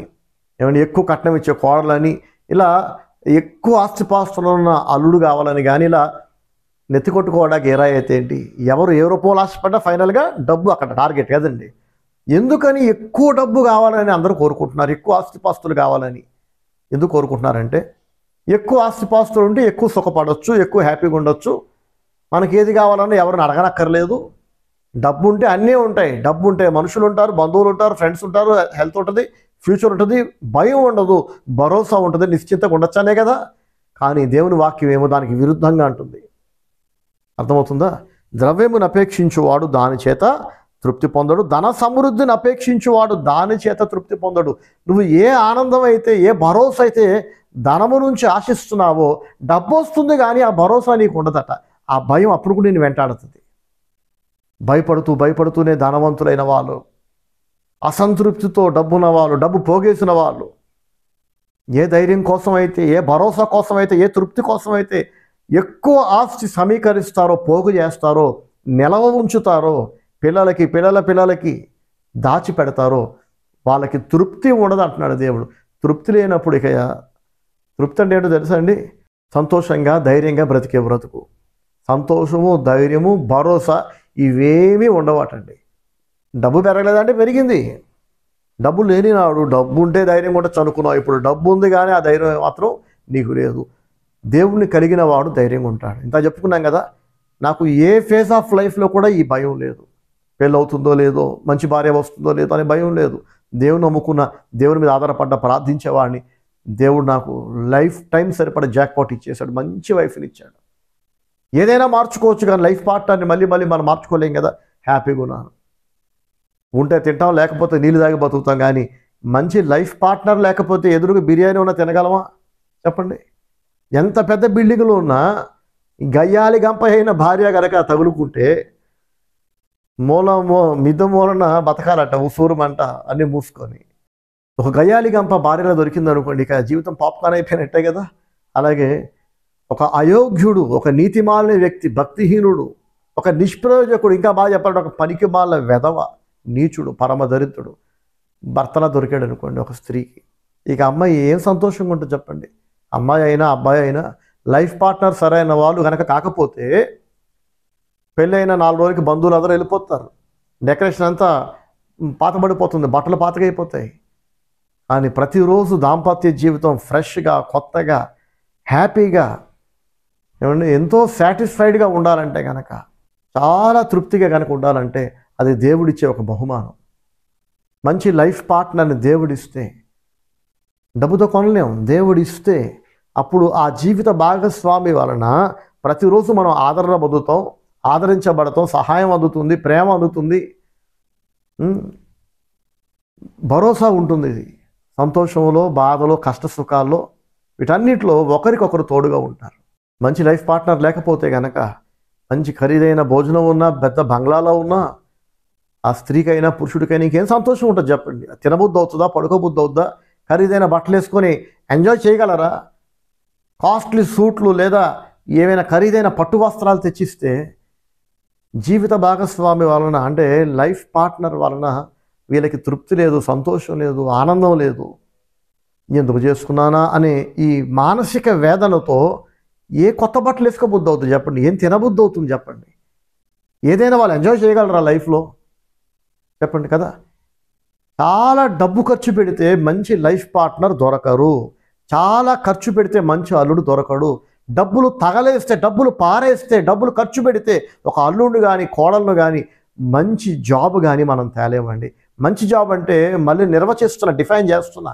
ఏమైనా ఎక్కువ కట్నం ఇచ్చే కోడలని, ఇలా ఎక్కువ ఆస్తిపాస్తులు ఉన్న అల్లుడు కావాలని కానీ, ఇలా నెత్తికొట్టుకోవడానికి ఏరా అయితే ఏంటి? ఎవరు ఏ రూపంలో ఆశపడ్డా ఫైనల్గా డబ్బు అక్కడ టార్గెట్ కదండి. ఎందుకని ఎక్కువ డబ్బు కావాలని అందరూ కోరుకుంటున్నారు? ఎక్కువ ఆస్తిపాస్తులు కావాలని ఎందుకు కోరుకుంటున్నారంటే, ఎక్కువ ఆస్తిపాస్తులు ఉంటే ఎక్కువ సుఖపడవచ్చు, ఎక్కువ హ్యాపీగా ఉండొచ్చు, మనకి ఏది కావాలన్నా ఎవరిని అడగనక్కర్లేదు. డబ్బు ఉంటే అన్నీ ఉంటాయి. డబ్బు ఉంటే మనుషులు ఉంటారు, బంధువులు ఉంటారు, ఫ్రెండ్స్ ఉంటారు, హెల్త్ ఉంటుంది, ఫ్యూచర్ ఉంటుంది, భయం ఉండదు, భరోసా ఉంటుంది, నిశ్చింతగా ఉండొచ్చనే కదా. కానీ దేవుని వాక్యం ఏమో దానికి విరుద్ధంగా అంటుంది. అర్థమవుతుందా? ద్రవ్యమును అపేక్షించువాడు దాని చేత తృప్తి పొందడు, ధన సమృద్ధిని అపేక్షించువాడు దాని చేత తృప్తి పొందడు. నువ్వు ఏ ఆనందం అయితే, ఏ భరోసా అయితే ధనము నుంచి ఆశిస్తున్నావో, డబ్బు వస్తుంది కానీ ఆ భరోసా నీకు ఉండదట. ఆ భయం అప్పుడు కూడా నేను వెంటాడుతుంది. భయపడుతూనే ధనవంతులైన వాళ్ళు, అసంతృప్తితో డబ్బున్న వాళ్ళు, డబ్బు పోగేసిన వాళ్ళు, ఏ ధైర్యం కోసం అయితే, ఏ భరోసా కోసం అయితే, ఏ తృప్తి కోసం అయితే ఎక్కువ ఆస్తి సమీకరిస్తారో, పోగు చేస్తారో, నిలవ ఉంచుతారో, పిల్లలకి దాచి పెడతారో, వాళ్ళకి తృప్తి ఉండదు అంటున్నాడు దేవుడు. తృప్తి లేనప్పుడు ఇక తృప్తి అంటే ఏంటో తెలుసా అండి? సంతోషంగా ధైర్యంగా బ్రతికే బ్రతుకు. సంతోషము, ధైర్యము, భరోసా ఇవేమీ ఉండవటండి. డబ్బు పెరగలేదంటే పెరిగింది. డబ్బు లేని నాడు డబ్బు ఉంటే ధైర్యం కూడా చనుకున్నావు. ఇప్పుడు డబ్బు ఉంది కానీ ఆ ధైర్యం మాత్రం నీకు లేదు. దేవుణ్ణి కలిగిన వాడు ధైర్యంగా ఉంటాడు. ఇంత చెప్పుకున్నాం కదా. నాకు ఏ ఫేజ్ ఆఫ్ లైఫ్లో కూడా ఈ భయం లేదు. పెళ్ళి అవుతుందో లేదో, మంచి భార్య వస్తుందో లేదో అనే భయం లేదు. దేవుని నమ్ముకున్న, దేవుని మీద ఆధారపడ్డ, ప్రార్థించేవాడిని. దేవుడు నాకు లైఫ్ టైం సరిపడ జాక్పాట్ ఇచ్చేశాడు, మంచి వైఫ్ని ఇచ్చాడు. ఏదైనా మార్చుకోవచ్చు కానీ లైఫ్ పార్ట్నర్ని మళ్ళీ మనం మార్చుకోలేం కదా. హ్యాపీగా ఉన్నాను. ఉంటే తింటాం, లేకపోతే నీళ్ళు తాగి బతుకుతాం. కానీ మంచి లైఫ్ పార్ట్నర్ లేకపోతే ఎదురుగా బిర్యానీ ఉన్నా తినగలమా చెప్పండి? ఎంత పెద్ద బిల్డింగ్లో ఉన్నా గయ్యాలి గంప అయిన భార్య కనుక తగులుకుంటే మిద్ద మూలన బతకాలట, ఉసూరుమంట అన్నీ మూసుకొని. ఒక గయ్యాలి గంప భార్యలో దొరికింది అనుకోండి, ఇక జీవితం పాప్కార్న్ అయిపోయినట్టే కదా. అలాగే ఒక అయోగ్యుడు, ఒక నీతిమాలిన వ్యక్తి, భక్తిహీనుడు, ఒక నిష్ప్రయోజకుడు, ఇంకా బాగా చెప్పాలంటే ఒక పనికిమాల వెధవ, నీచుడు, పరమదరిద్రుడు భర్తలా దొరికాడు అనుకోండి ఒక స్త్రీకి, ఇక అమ్మాయి ఏం సంతోషంగా ఉంటుంది చెప్పండి? అమ్మాయి అయినా అబ్బాయి అయినా లైఫ్ పార్ట్నర్ సరైన వాళ్ళు కనుక కాకపోతే పెళ్ళైన 4 రోజులకి బంధువులు అందరూ వెళ్ళిపోతారు. డెకరేషన్ అంతా పాతబడిపోతుంది, బట్టలు పాతగైపోతాయి. కానీ ప్రతిరోజు దాంపత్య జీవితం ఫ్రెష్గా, కొత్తగా, హ్యాపీగా, ఏమండి ఎంతో సాటిస్ఫైడ్గా ఉండాలంటే కనుక, చాలా తృప్తిగా కనుక ఉండాలంటే అది దేవుడిచ్చే ఒక బహుమానం. మంచి లైఫ్ పార్ట్నర్ని దేవుడిస్తే, డబ్బుతో కొనలేము, దేవుడిస్తే అప్పుడు ఆ జీవిత భాగస్వామి వలన ప్రతిరోజు మనం ఆదరణ పొందుతాం, ఆదరించబడతాం, సహాయం అందుతుంది, ప్రేమ అందుతుంది, భరోసా ఉంటుంది. ఇది సంతోషంలో, బాధలో, కష్ట సుఖాల్లో, వీటన్నిటిలో ఒకరికొకరు తోడుగా ఉంటారు. మంచి లైఫ్ పార్ట్నర్ లేకపోతే కనుక మంచి ఖరీదైన భోజనం ఉన్నా, పెద్ద బంగ్లాలో ఉన్నా, ఆ స్త్రీకైనా పురుషుడికైనా ఇంకేం సంతోషం ఉంటుంది చెప్పండి? తినబుద్ధి అవుతుందా? పడుకోబుద్ధి అవుతుందా? ఖరీదైన బట్టలు వేసుకొని ఎంజాయ్ చేయగలరా? కాస్ట్లీ సూట్లు లేదా ఏమైనా ఖరీదైన పట్టు వస్త్రాలు తెచ్చిస్తే జీవిత భాగస్వామి వలన, అంటే లైఫ్ పార్ట్నర్ వలన వీళ్ళకి తృప్తి లేదు, సంతోషం లేదు, ఆనందం లేదు. ఎందుకు చేసుకున్నానా అనే ఈ మానసిక వేదనతో ఏ కొత్త బట్టలు వేసుకోబుద్ధి అవుతుంది చెప్పండి? ఏం తినబుద్ధి అవుతుంది చెప్పండి? ఏదైనా వాళ్ళు ఎంజాయ్ చేయగలరా లైఫ్లో చెప్పండి కదా. చాలా డబ్బు ఖర్చు పెడితే మంచి లైఫ్ పార్ట్నర్ దొరకరు. చాలా ఖర్చు పెడితే మంచి అల్లుడు దొరకడు. డబ్బులు తగలేస్తే, డబ్బులు పారేస్తే, డబ్బులు ఖర్చు పెడితే ఒక అల్లుడు కానీ, కోడళ్ళు కానీ, మంచి జాబ్ కానీ మనం తేలేమండి. మంచి జాబ్ అంటే మళ్ళీ నిర్వచిస్తున్నా, డిఫైన్ చేస్తున్నా.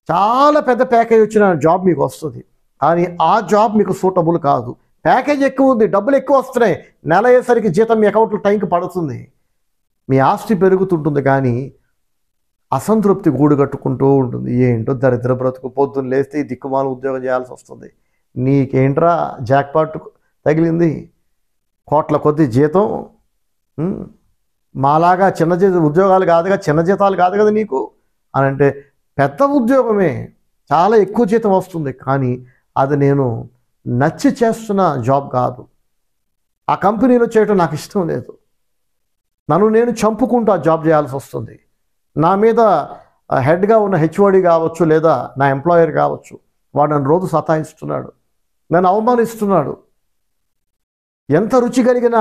చాలా పెద్ద ప్యాకేజ్ వచ్చిన జాబ్ మీకు వస్తుంది, కానీ ఆ జాబ్ మీకు సూటబుల్ కాదు. ప్యాకేజ్ ఎక్కువ ఉంది, డబ్బులు ఎక్కువ వస్తున్నాయి, నెల అయ్యేసరికి జీతం మీ అకౌంట్లో టైంకి పడుతుంది, మీ ఆస్తి పెరుగుతుంటుంది, కానీ అసంతృప్తి గూడు కట్టుకుంటూ ఉంటుంది. ఏంటో దరిద్ర బ్రతుకు, పొద్దున్న లేస్తే ఈ దిక్కుమాల ఉద్యోగం చేయాల్సి వస్తుంది. నీకేంట్రా జాక్పాట్ తగిలింది, కోట్ల కొద్ది జీతం, మాలాగా చిన్న ఉద్యోగాలు కాదుగా, చిన్న జీతాలు కాదు కదా నీకు అని అంటే పెద్ద ఉద్యోగమే, చాలా ఎక్కువ జీతం వస్తుంది, కానీ అది నేను నచ్చి చేస్తున్న జాబ్ కాదు. ఆ కంపెనీలో చేయటం నాకు ఇష్టం లేదు. నన్ను నేను చంపుకుంటూ ఆ జాబ్ చేయాల్సి వస్తుంది. నా మీద హెడ్గా ఉన్న హెచ్ఓడి కావచ్చు, లేదా నా ఎంప్లాయర్ కావచ్చు, వాడు నన్ను రోజు సతాయిస్తున్నాడు, నన్ను అవమానిస్తున్నాడు. ఎంత రుచి కలిగిన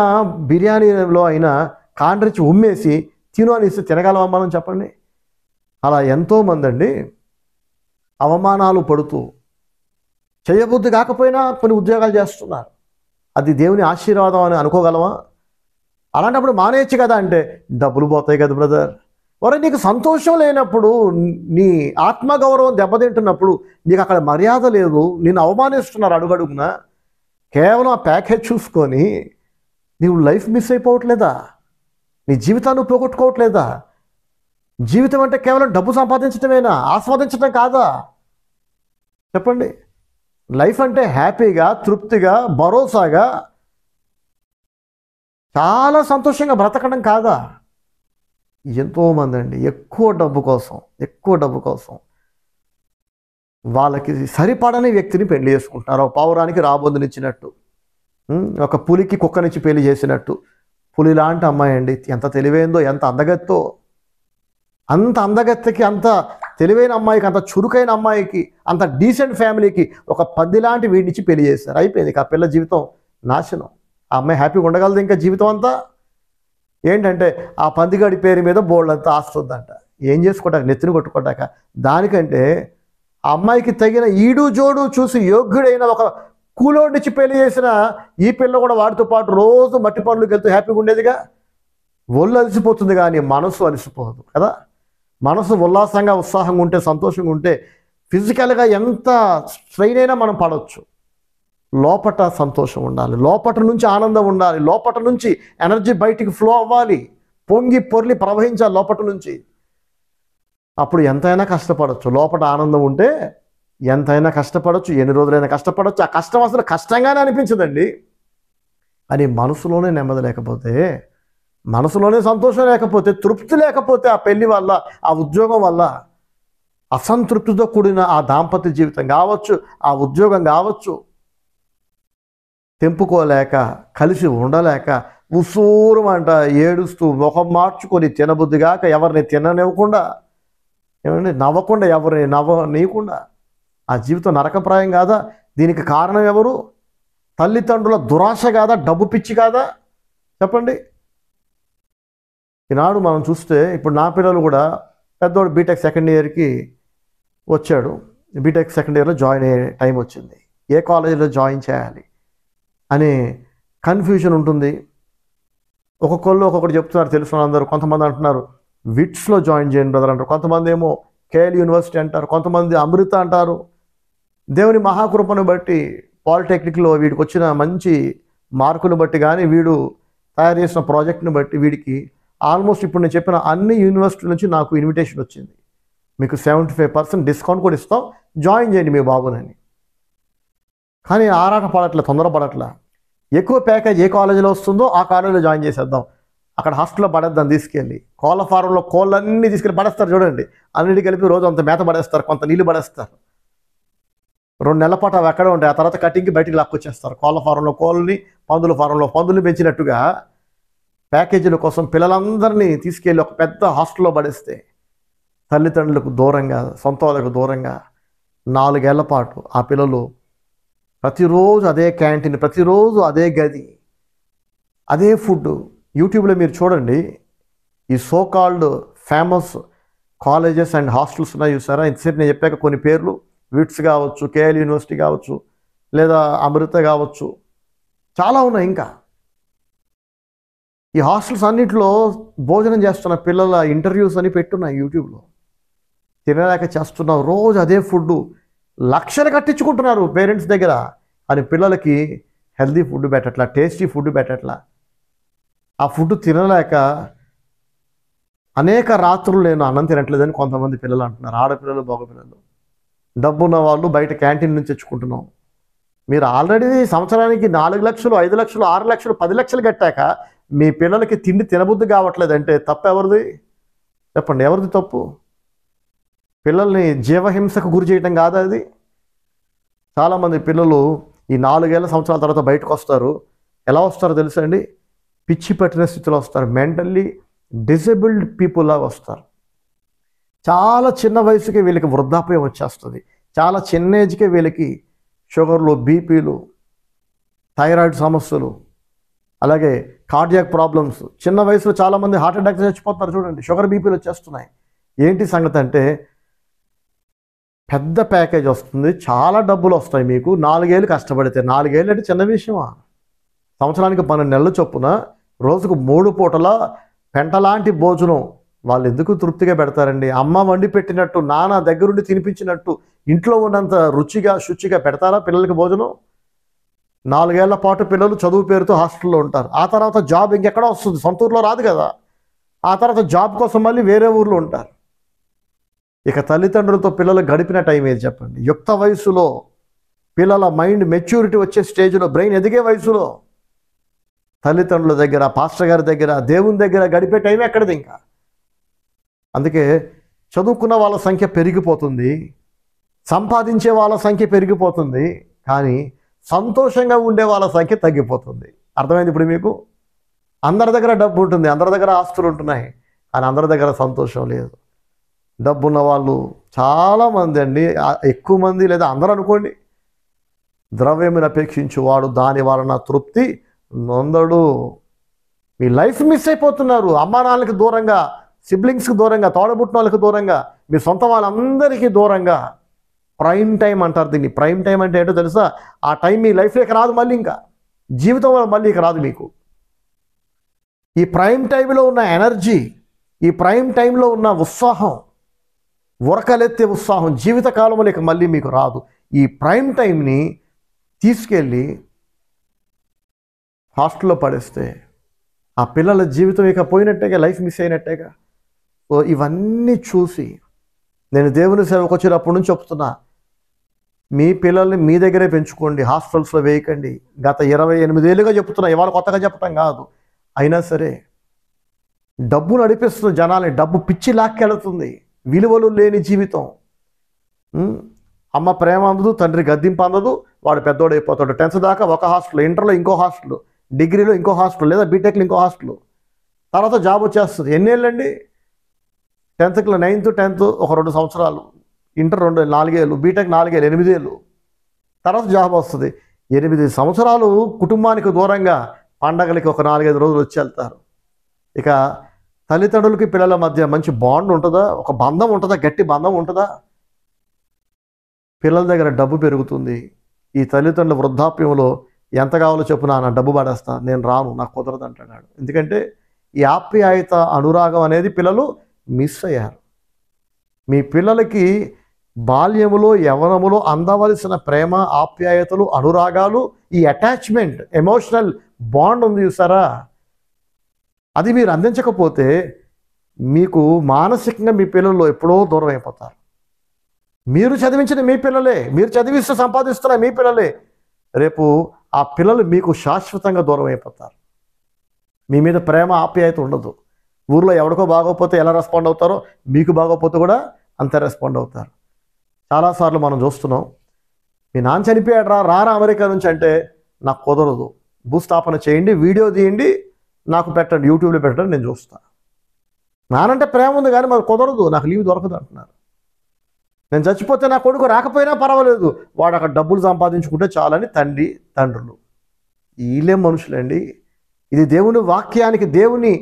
బిర్యానీలో అయినా కాండ్రించి ఉమ్మేసి తిను అని ఇస్తే తినగలమా మనం, చెప్పండి? అలా ఎంతోమంది అండి అవమానాలు పడుతూ చేయబుద్ధి కాకపోయినా కొన్ని ఉద్యోగాలు చేస్తున్నారు. అది దేవుని ఆశీర్వాదం అని అనుకోగలమా? అలాంటప్పుడు మానేయచ్చు కదా అంటే, డబ్బులు పోతాయి కదా బ్రదర్. ఒరే, నీకు సంతోషం లేనప్పుడు, నీ ఆత్మగౌరవం దెబ్బతింటున్నప్పుడు, నీకు అక్కడ మర్యాద లేదు, నిన్ను అవమానిస్తున్నారు అడుగడుగునా, కేవలం ఆ ప్యాకేజ్ చూసుకొని నీవు లైఫ్ మిస్ అయిపోవట్లేదా? నీ జీవితాన్ని పోగొట్టుకోవట్లేదా? జీవితం అంటే కేవలం డబ్బు సంపాదించడమేనా? ఆస్వాదించడం కాదా? చెప్పండి. లైఫ్ అంటే హ్యాపీగా, తృప్తిగా, భరోసాగా, చాలా సంతోషంగా బ్రతకడం కాదా? ఎంతోమంది అండి ఎక్కువ డబ్బు కోసం వాళ్ళకి సరిపడని వ్యక్తిని పెళ్లి చేసుకుంటున్నారు. ఒక పావురానికి రాబోతునిచ్చినట్టు, ఒక పులికి కుక్కనిచ్చి పెళ్లి చేసినట్టు. పులి లాంటి అమ్మాయి అండి, ఎంత తెలివైందో, ఎంత అందగత్తో, అంత అందగత్తెకి, అంత తెలివైన అమ్మాయికి, అంత చురుకైన అమ్మాయికి, అంత డీసెంట్ ఫ్యామిలీకి ఒక పంది లాంటి వీడినిచ్చి పెళ్లి చేస్తారు. అయిపోయింది, ఆ పిల్ల జీవితం నాశనం. ఆ అమ్మాయి హ్యాపీగా ఉండగలదు ఇంకా జీవితం అంతా? ఏంటంటే ఆ పందిగాడి పేరు మీద బోల్డంతా ఆస్తుందంట. ఏం చేసుకోవటాక, నెత్తిని కొట్టుకోవటాక? దానికంటే ఆ అమ్మాయికి తగిన ఈడు జోడు చూసి యోగ్యుడైన ఒక కూలోడిచ్చి పెళ్లి చేసిన ఈ పిల్ల కూడా వాడితో పాటు రోజు మట్టి పనులకు వెళ్తూ హ్యాపీగా ఉండేదిగా. ఒళ్ళు అలసిపోతుంది కానీ మనసు అలసిపోదు కదా. మనసు ఉల్లాసంగా, ఉత్సాహంగా ఉంటే, సంతోషంగా ఉంటే, ఫిజికల్గా ఎంత స్ట్రెయిన్ అయినా మనం పడవచ్చు. లోపట సంతోషం ఉండాలి, లోపట నుంచి ఆనందం ఉండాలి, లోపట నుంచి ఎనర్జీ బయటికి ఫ్లో అవ్వాలి, పొంగి పొర్లి ప్రవహించాలి లోపట నుంచి. అప్పుడు ఎంతైనా కష్టపడవచ్చు. లోపల ఆనందం ఉంటే ఎంతైనా కష్టపడవచ్చు, ఎన్ని రోజులైనా కష్టపడవచ్చు. ఆ కష్టం అసలు కష్టంగానే అనిపించదండి. అని మనసులోనే నెమ్మది లేకపోతే, మనసులోనే సంతోషం లేకపోతే, తృప్తి లేకపోతే, ఆ పెళ్లి వల్ల, ఆ ఉద్యోగం వల్ల అసంతృప్తితో కూడిన ఆ దాంపత్య జీవితం కావచ్చు, ఆ ఉద్యోగం కావచ్చు, తెంపుకోలేక, కలిసి ఉండలేక, ఉసూరమంట ఏడుస్తూ, ముఖం మార్చుకొని, తినబుద్ధిగాక, ఎవరిని తిననివ్వకుండా, ఏమండి నవ్వకుండా, ఎవరిని నవ్వనీయకుండా, ఆ జీవితం నరకప్రాయం కాదా? దీనికి కారణం ఎవరు? తల్లిదండ్రుల దురాశ కాదా? డబ్బు పిచ్చి కాదా? చెప్పండి. ఈనాడు మనం చూస్తే, ఇప్పుడు నా పిల్లలు కూడా, పెద్దోడు బీటెక్ సెకండ్ ఇయర్కి వచ్చాడు. బీటెక్ సెకండ్ ఇయర్లో జాయిన్ అయ్యే టైం వచ్చింది. ఏ కాలేజీలో జాయిన్ చేయాలి అనే కన్ఫ్యూజన్ ఉంటుంది. ఒక్కొక్కళ్ళు ఒక్కొక్కటి చెప్తున్నారు, తెలుసుకున్న అందరూ. కొంతమంది అంటున్నారు విట్స్లో జాయిన్ చేయండి బ్రదర్ అంటారు, కొంతమంది ఏమో కేఎల్ యూనివర్సిటీ అంటారు, కొంతమంది అమృత అంటారు. దేవుని మహాకృపను బట్టి పాలిటెక్నిక్లో వీడికి వచ్చిన మంచి మార్కులు బట్టి కానీ, వీడు తయారు చేసిన ప్రాజెక్ట్ని బట్టి వీడికి ఆల్మోస్ట్ ఇప్పుడు నేను చెప్పిన అన్ని యూనివర్సిటీల నుంచి నాకు ఇన్విటేషన్ వచ్చింది. మీకు 75% డిస్కౌంట్ కూడా ఇస్తాం, జాయిన్ చేయండి మీ బాబునని. కానీ ఆరాట పడట్లే, తొందరపడట్లే. ఎక్కువ ప్యాకేజ్ ఏ కాలేజీలో వస్తుందో ఆ కాలేజీలో జాయిన్ చేసేద్దాం, అక్కడ హాస్టల్లో పడేద్దాం తీసుకెళ్ళి. కోళ్ళ ఫారంలో కోళ్ళన్నీ తీసుకెళ్ళి పడేస్తారు చూడండి, అన్నిటి కలిపి రోజు అంత మేత పడేస్తారు, కొంత నీళ్ళు పడేస్తారు. 2 నెలల పాటు అవి అక్కడే ఉంటాయి. ఆ తర్వాత కటింగ్కి బయటికి లాక్కొచ్చేస్తారు. కోళ్ళ ఫారంలో కోళ్ళని, పందుల ఫారంలో పందులు పెంచినట్టుగా ప్యాకేజీల కోసం పిల్లలందరినీ తీసుకెళ్ళి ఒక పెద్ద హాస్టల్లో పడేస్తే, తల్లిదండ్రులకు దూరంగా, సొంత వాళ్ళకు దూరంగా 4 ఏళ్ల పాటు ఆ పిల్లలు ప్రతిరోజు అదే క్యాంటీన్, ప్రతిరోజు అదే గది, అదే ఫుడ్. యూట్యూబ్లో మీరు చూడండి, ఈ so called famous colleges and hostels ఉన్నాయి చూసారా. ఇంతసేపు నేను చెప్పాక కొన్ని పేర్లు, విట్స్ కావచ్చు, కేఎల్ యూనివర్సిటీ కావచ్చు, లేదా అమృత కావచ్చు, చాలా ఉన్నాయి. ఇంకా ఈ హాస్టల్స్ అన్నింటిలో భోజనం చేస్తున్న పిల్లల ఇంటర్వ్యూస్ అని పెట్టున్నాయి యూట్యూబ్లో. తినలేక చేస్తున్నావు, రోజు అదే ఫుడ్, లక్షలు కట్టించుకుంటున్నారు పేరెంట్స్ దగ్గర, అని పిల్లలకి హెల్తీ ఫుడ్ పెట్టట్లా, టేస్టీ ఫుడ్ పెట్టట్లా. ఆ ఫుడ్ తినలేక అనేక రాత్రులు నేను అన్నం తినట్లేదని కొంతమంది పిల్లలు అంటున్నారు. ఆడపిల్లలు, మగపిల్లలు. డబ్బున్న వాళ్ళు బయట క్యాంటీన్ నుంచి తెచ్చుకుంటున్నాం. మీరు ఆల్రెడీ సంవత్సరానికి 4 లక్షలు, 5 లక్షలు, 6 లక్షలు, 10 లక్షలు కట్టాక మీ పిల్లలకి తిండి తినబుద్ధి కావట్లేదంటే తప్పు ఎవరిది? చెప్పండి, ఎవరిది తప్పు? పిల్లల్ని జీవహింసకు గురి చేయటం కాదా అది? చాలామంది పిల్లలు ఈ 4 ఏళ్ల సంవత్సరాల తర్వాత బయటకు వస్తారు. ఎలా వస్తారో తెలుసా అండి? పిచ్చి పట్టిన స్థితిలో వస్తారు. మెంటల్లీ డిసేబుల్డ్ పీపుల్ లాగా వస్తారు. చాలా చిన్న వయసుకే వీళ్ళకి వృద్ధాప్యం వచ్చేస్తుంది. చాలా చిన్న ఏజ్కే వీళ్ళకి షుగర్లు, బీపీలు, థైరాయిడ్ సమస్యలు, అలాగే కార్డియాక్ ప్రాబ్లమ్స్. చిన్న వయసులో చాలామంది హార్ట్ అటాక్స్ చచ్చిపోతున్నారు చూడండి. షుగర్, బీపీలు వచ్చేస్తున్నాయి. ఏంటి సంగతి అంటే, పెద్ద ప్యాకేజ్ వస్తుంది, చాలా డబ్బులు వస్తాయి మీకు. 4 ఏళ్ళు కష్టపడితే, 4 ఏళ్ళు అంటే చిన్న విషయమా? సంవత్సరానికి 12 నెలల చొప్పున రోజుకు 3 పూటల పెంటలాంటి భోజనం వాళ్ళు ఎందుకు తృప్తిగా పెడతారండి? అమ్మ వండి పెట్టినట్టు, నాన్న దగ్గరుండి తినిపించినట్టు ఇంట్లో ఉన్నంత రుచిగా, శుచిగా పెడతారా పిల్లలకి భోజనం? 4 ఏళ్ల పాటు పిల్లలు చదువు పేరుతో హాస్టల్లో ఉంటారు. ఆ తర్వాత జాబ్ ఇంకెక్కడ వస్తుంది? సొంత ఊర్లో రాదు కదా. ఆ తర్వాత జాబ్ కోసం మళ్ళీ వేరే ఊర్లో ఉంటారు. ఇక తల్లిదండ్రులతో పిల్లలు గడిపిన టైం ఏది చెప్పండి? యుక్త వయసులో, పిల్లల మైండ్ మెచ్యూరిటీ వచ్చే స్టేజ్లో, బ్రెయిన్ ఎదిగే వయసులో తల్లిదండ్రుల దగ్గర, పాస్టర్ గారి దగ్గర, దేవుని దగ్గర గడిపే టైం ఎక్కడిది ఇంకా? అందుకే చదువుకున్న వాళ్ళ సంఖ్య పెరిగిపోతుంది, సంపాదించే వాళ్ళ సంఖ్య పెరిగిపోతుంది, కానీ సంతోషంగా ఉండే వాళ్ళ సంఖ్య తగ్గిపోతుంది. అర్థమైంది ఇప్పుడు మీకు? అందరి దగ్గర డబ్బు ఉంటుంది, అందరి దగ్గర ఆస్తులు ఉంటున్నాయి, కానీ అందరి దగ్గర సంతోషం లేదు. డబ్బున్న వాళ్ళు చాలామంది అండి, ఎక్కువ మంది లేదా అందరూ అనుకోండి, ద్రవ్యమును అపేక్షించువాడు దాని వలన తృప్తి నొందడు. మీ లైఫ్ మిస్ అయిపోతున్నారు. అమ్మా నాన్నలకి దూరంగా, సిబ్లింగ్స్కి దూరంగా, తోడబుట్టిన వాళ్ళకి దూరంగా, మీ సొంత వాళ్ళందరికీ దూరంగా. ప్రైమ్ టైం అంటారు దీన్ని. ప్రైమ్ టైం అంటే ఏంటో తెలుసా? ఆ టైం మీ లైఫ్లోకి రాదు మళ్ళీ, ఇంకా జీవితంలో మళ్ళీ ఇక రాదు మీకు. ఈ ప్రైమ్ టైంలో ఉన్న ఎనర్జీ, ఈ ప్రైమ్ టైంలో ఉన్న ఉత్సాహం, ఉరకలెత్తే ఉత్సాహం జీవితకాలంలో ఇక మళ్ళీ మీకు రాదు. ఈ ప్రైమ్ టైంని తీసుకెళ్ళి హాస్టల్లో పడేస్తే ఆ పిల్లల జీవితం ఇక పోయినట్టేగా, లైఫ్ మిస్ అయినట్టేగా. సో ఇవన్నీ చూసి నేను దేవుని సేవకు వచ్చినప్పటి నుంచి చెప్తున్నా, మీ పిల్లల్ని మీ దగ్గరే పెంచుకోండి, హాస్టల్స్లో వేయకండి. గత 28 ఏళ్ళుగా చెప్తున్నా, ఇవాళ కొత్తగా చెప్పడం కాదు. అయినా సరే డబ్బు నడిపిస్తుంది జనాల్ని, డబ్బు పిచ్చి లాక్కెళ్తుంది, విలువలు లేని జీవితం. అమ్మ ప్రేమ అందదు, తండ్రి గద్దింపు అందదు, వాడు పెద్దోడు అయిపోతాడు. 10th దాకా ఒక హాస్టల్, ఇంటర్లో ఇంకో హాస్టల్, డిగ్రీలో ఇంకో హాస్టల్, లేదా బీటెక్లో ఇంకో హాస్టల్. తర్వాత జాబ్ వచ్చేస్తుంది. ఎన్నేళ్ళండి? 10th, 9th, 10th ఒక 2 సంవత్సరాలు, ఇంటర్ 4 ఏళ్ళు, బీటెక్ 4 ఏళ్ళు, 8 ఏళ్ళు. తర్వాత జాబ్ వస్తుంది. 8 సంవత్సరాలు కుటుంబానికి దూరంగా, పండగలకి ఒక 4-5 రోజులు వచ్చి వెళ్తారు. ఇక తల్లిదండ్రులకి పిల్లల మధ్య మంచి బాండ్ ఉంటుందా? ఒక బంధం ఉంటుందా? గట్టి బంధం ఉంటుందా? పిల్లల దగ్గర డబ్బు పెరుగుతుంది. ఈ తల్లిదండ్రుల వృద్ధాప్యంలో ఎంత కావాలో చెప్పు, నా డబ్బు పడేస్తా, నేను రాను, నాకు కుదరదు అంటున్నాడు. ఎందుకంటే ఈ ఆప్యాయత, అనురాగం అనేది పిల్లలు మిస్ అయ్యారు. మీ పిల్లలకి బాల్యములో, యవ్వనములో అందవలసిన ప్రేమ, ఆప్యాయతలు, అనురాగాలు, ఈ అటాచ్మెంట్, ఎమోషనల్ బాండ్ ఉంది చూసారా, అది మీరు అందించకపోతే మీకు మానసికంగా మీ పిల్లలు ఎప్పుడో దూరం అయిపోతారు. మీరు చదివించిన మీ పిల్లలే, మీరు చదివిస్తూ సంపాదిస్తున్న మీ పిల్లలే, రేపు ఆ పిల్లలు మీకు శాశ్వతంగా దూరం అయిపోతారు. మీ మీద ప్రేమ, ఆప్యాయత ఉండదు. ఊర్లో ఎవరికో బాగోకపోతే ఎలా రెస్పాండ్ అవుతారో, మీకు బాగోకపోతే కూడా అంతే రెస్పాండ్ అవుతారు. చాలాసార్లు మనం చూస్తున్నాం, మీ నాన్న చనిపోయాడు రారా అమెరికా నుంచి అంటే, నాకు కుదరదు, భూస్థాపన చేయండి, వీడియో తీయండి, నాకు పెట్టండి, యూట్యూబ్లో పెట్టండి, నేను చూస్తాను. నానంటే ప్రేమ ఉంది కానీ మరి కుదరదు, నాకు లీవ్ దొరకదు అంటున్నారు. నేను చచ్చిపోతే నా కొడుకు రాకపోయినా పర్వాలేదు, వాడు అక్కడ డబ్బులు సంపాదించుకుంటే చాలని తండ్రులు. వీళ్ళేం మనుషులండి? ఇది దేవుని వాక్యానికి, దేవుని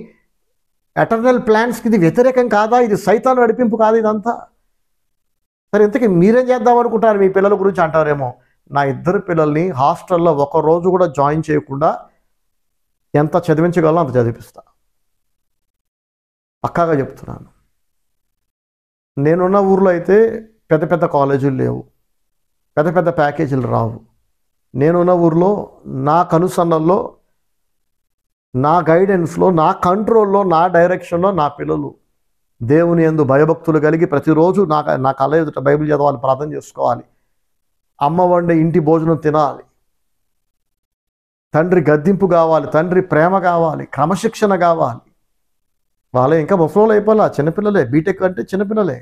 ఎటర్నల్ ప్లాన్స్కి ఇది వ్యతిరేకం కాదా? ఇది సైతాను నడిపింపు కాదు ఇదంతా? సరే, ఇంతకీ మీరేం చేద్దాం అనుకుంటారు మీ పిల్లల గురించి అంటారేమో. నా 2 పిల్లల్ని హాస్టల్లో ఒక్కరోజు కూడా జాయిన్ చేయకుండా ఎంత చదివించగలనో అంత చదివిస్తా, పక్కాగా చెప్తున్నాను. నేనున్న ఊర్లో అయితే పెద్ద పెద్ద కాలేజీలు లేవు, పెద్ద పెద్ద ప్యాకేజీలు రావు. నేనున్న ఊర్లో నా కనుసన్నల్లో, నా గైడెన్స్లో, నా కంట్రోల్లో, నా డైరెక్షన్లో నా పిల్లలు దేవుని యందు భయభక్తులు కలిగి ప్రతిరోజు నా కళ్ళ ఎదుట బైబిల్ చదవాలి, ప్రార్థన చేసుకోవాలి, అమ్మ వండే ఇంటి భోజనం తినాలి, తండ్రి గద్దింపు కావాలి, తండ్రి ప్రేమ కావాలి, క్రమశిక్షణ కావాలి. వాళ్ళే ఇంకా ముసలోళ్ళు అయిపోలే, చిన్నపిల్లలే, బీటెక్ అంటే చిన్నపిల్లలే.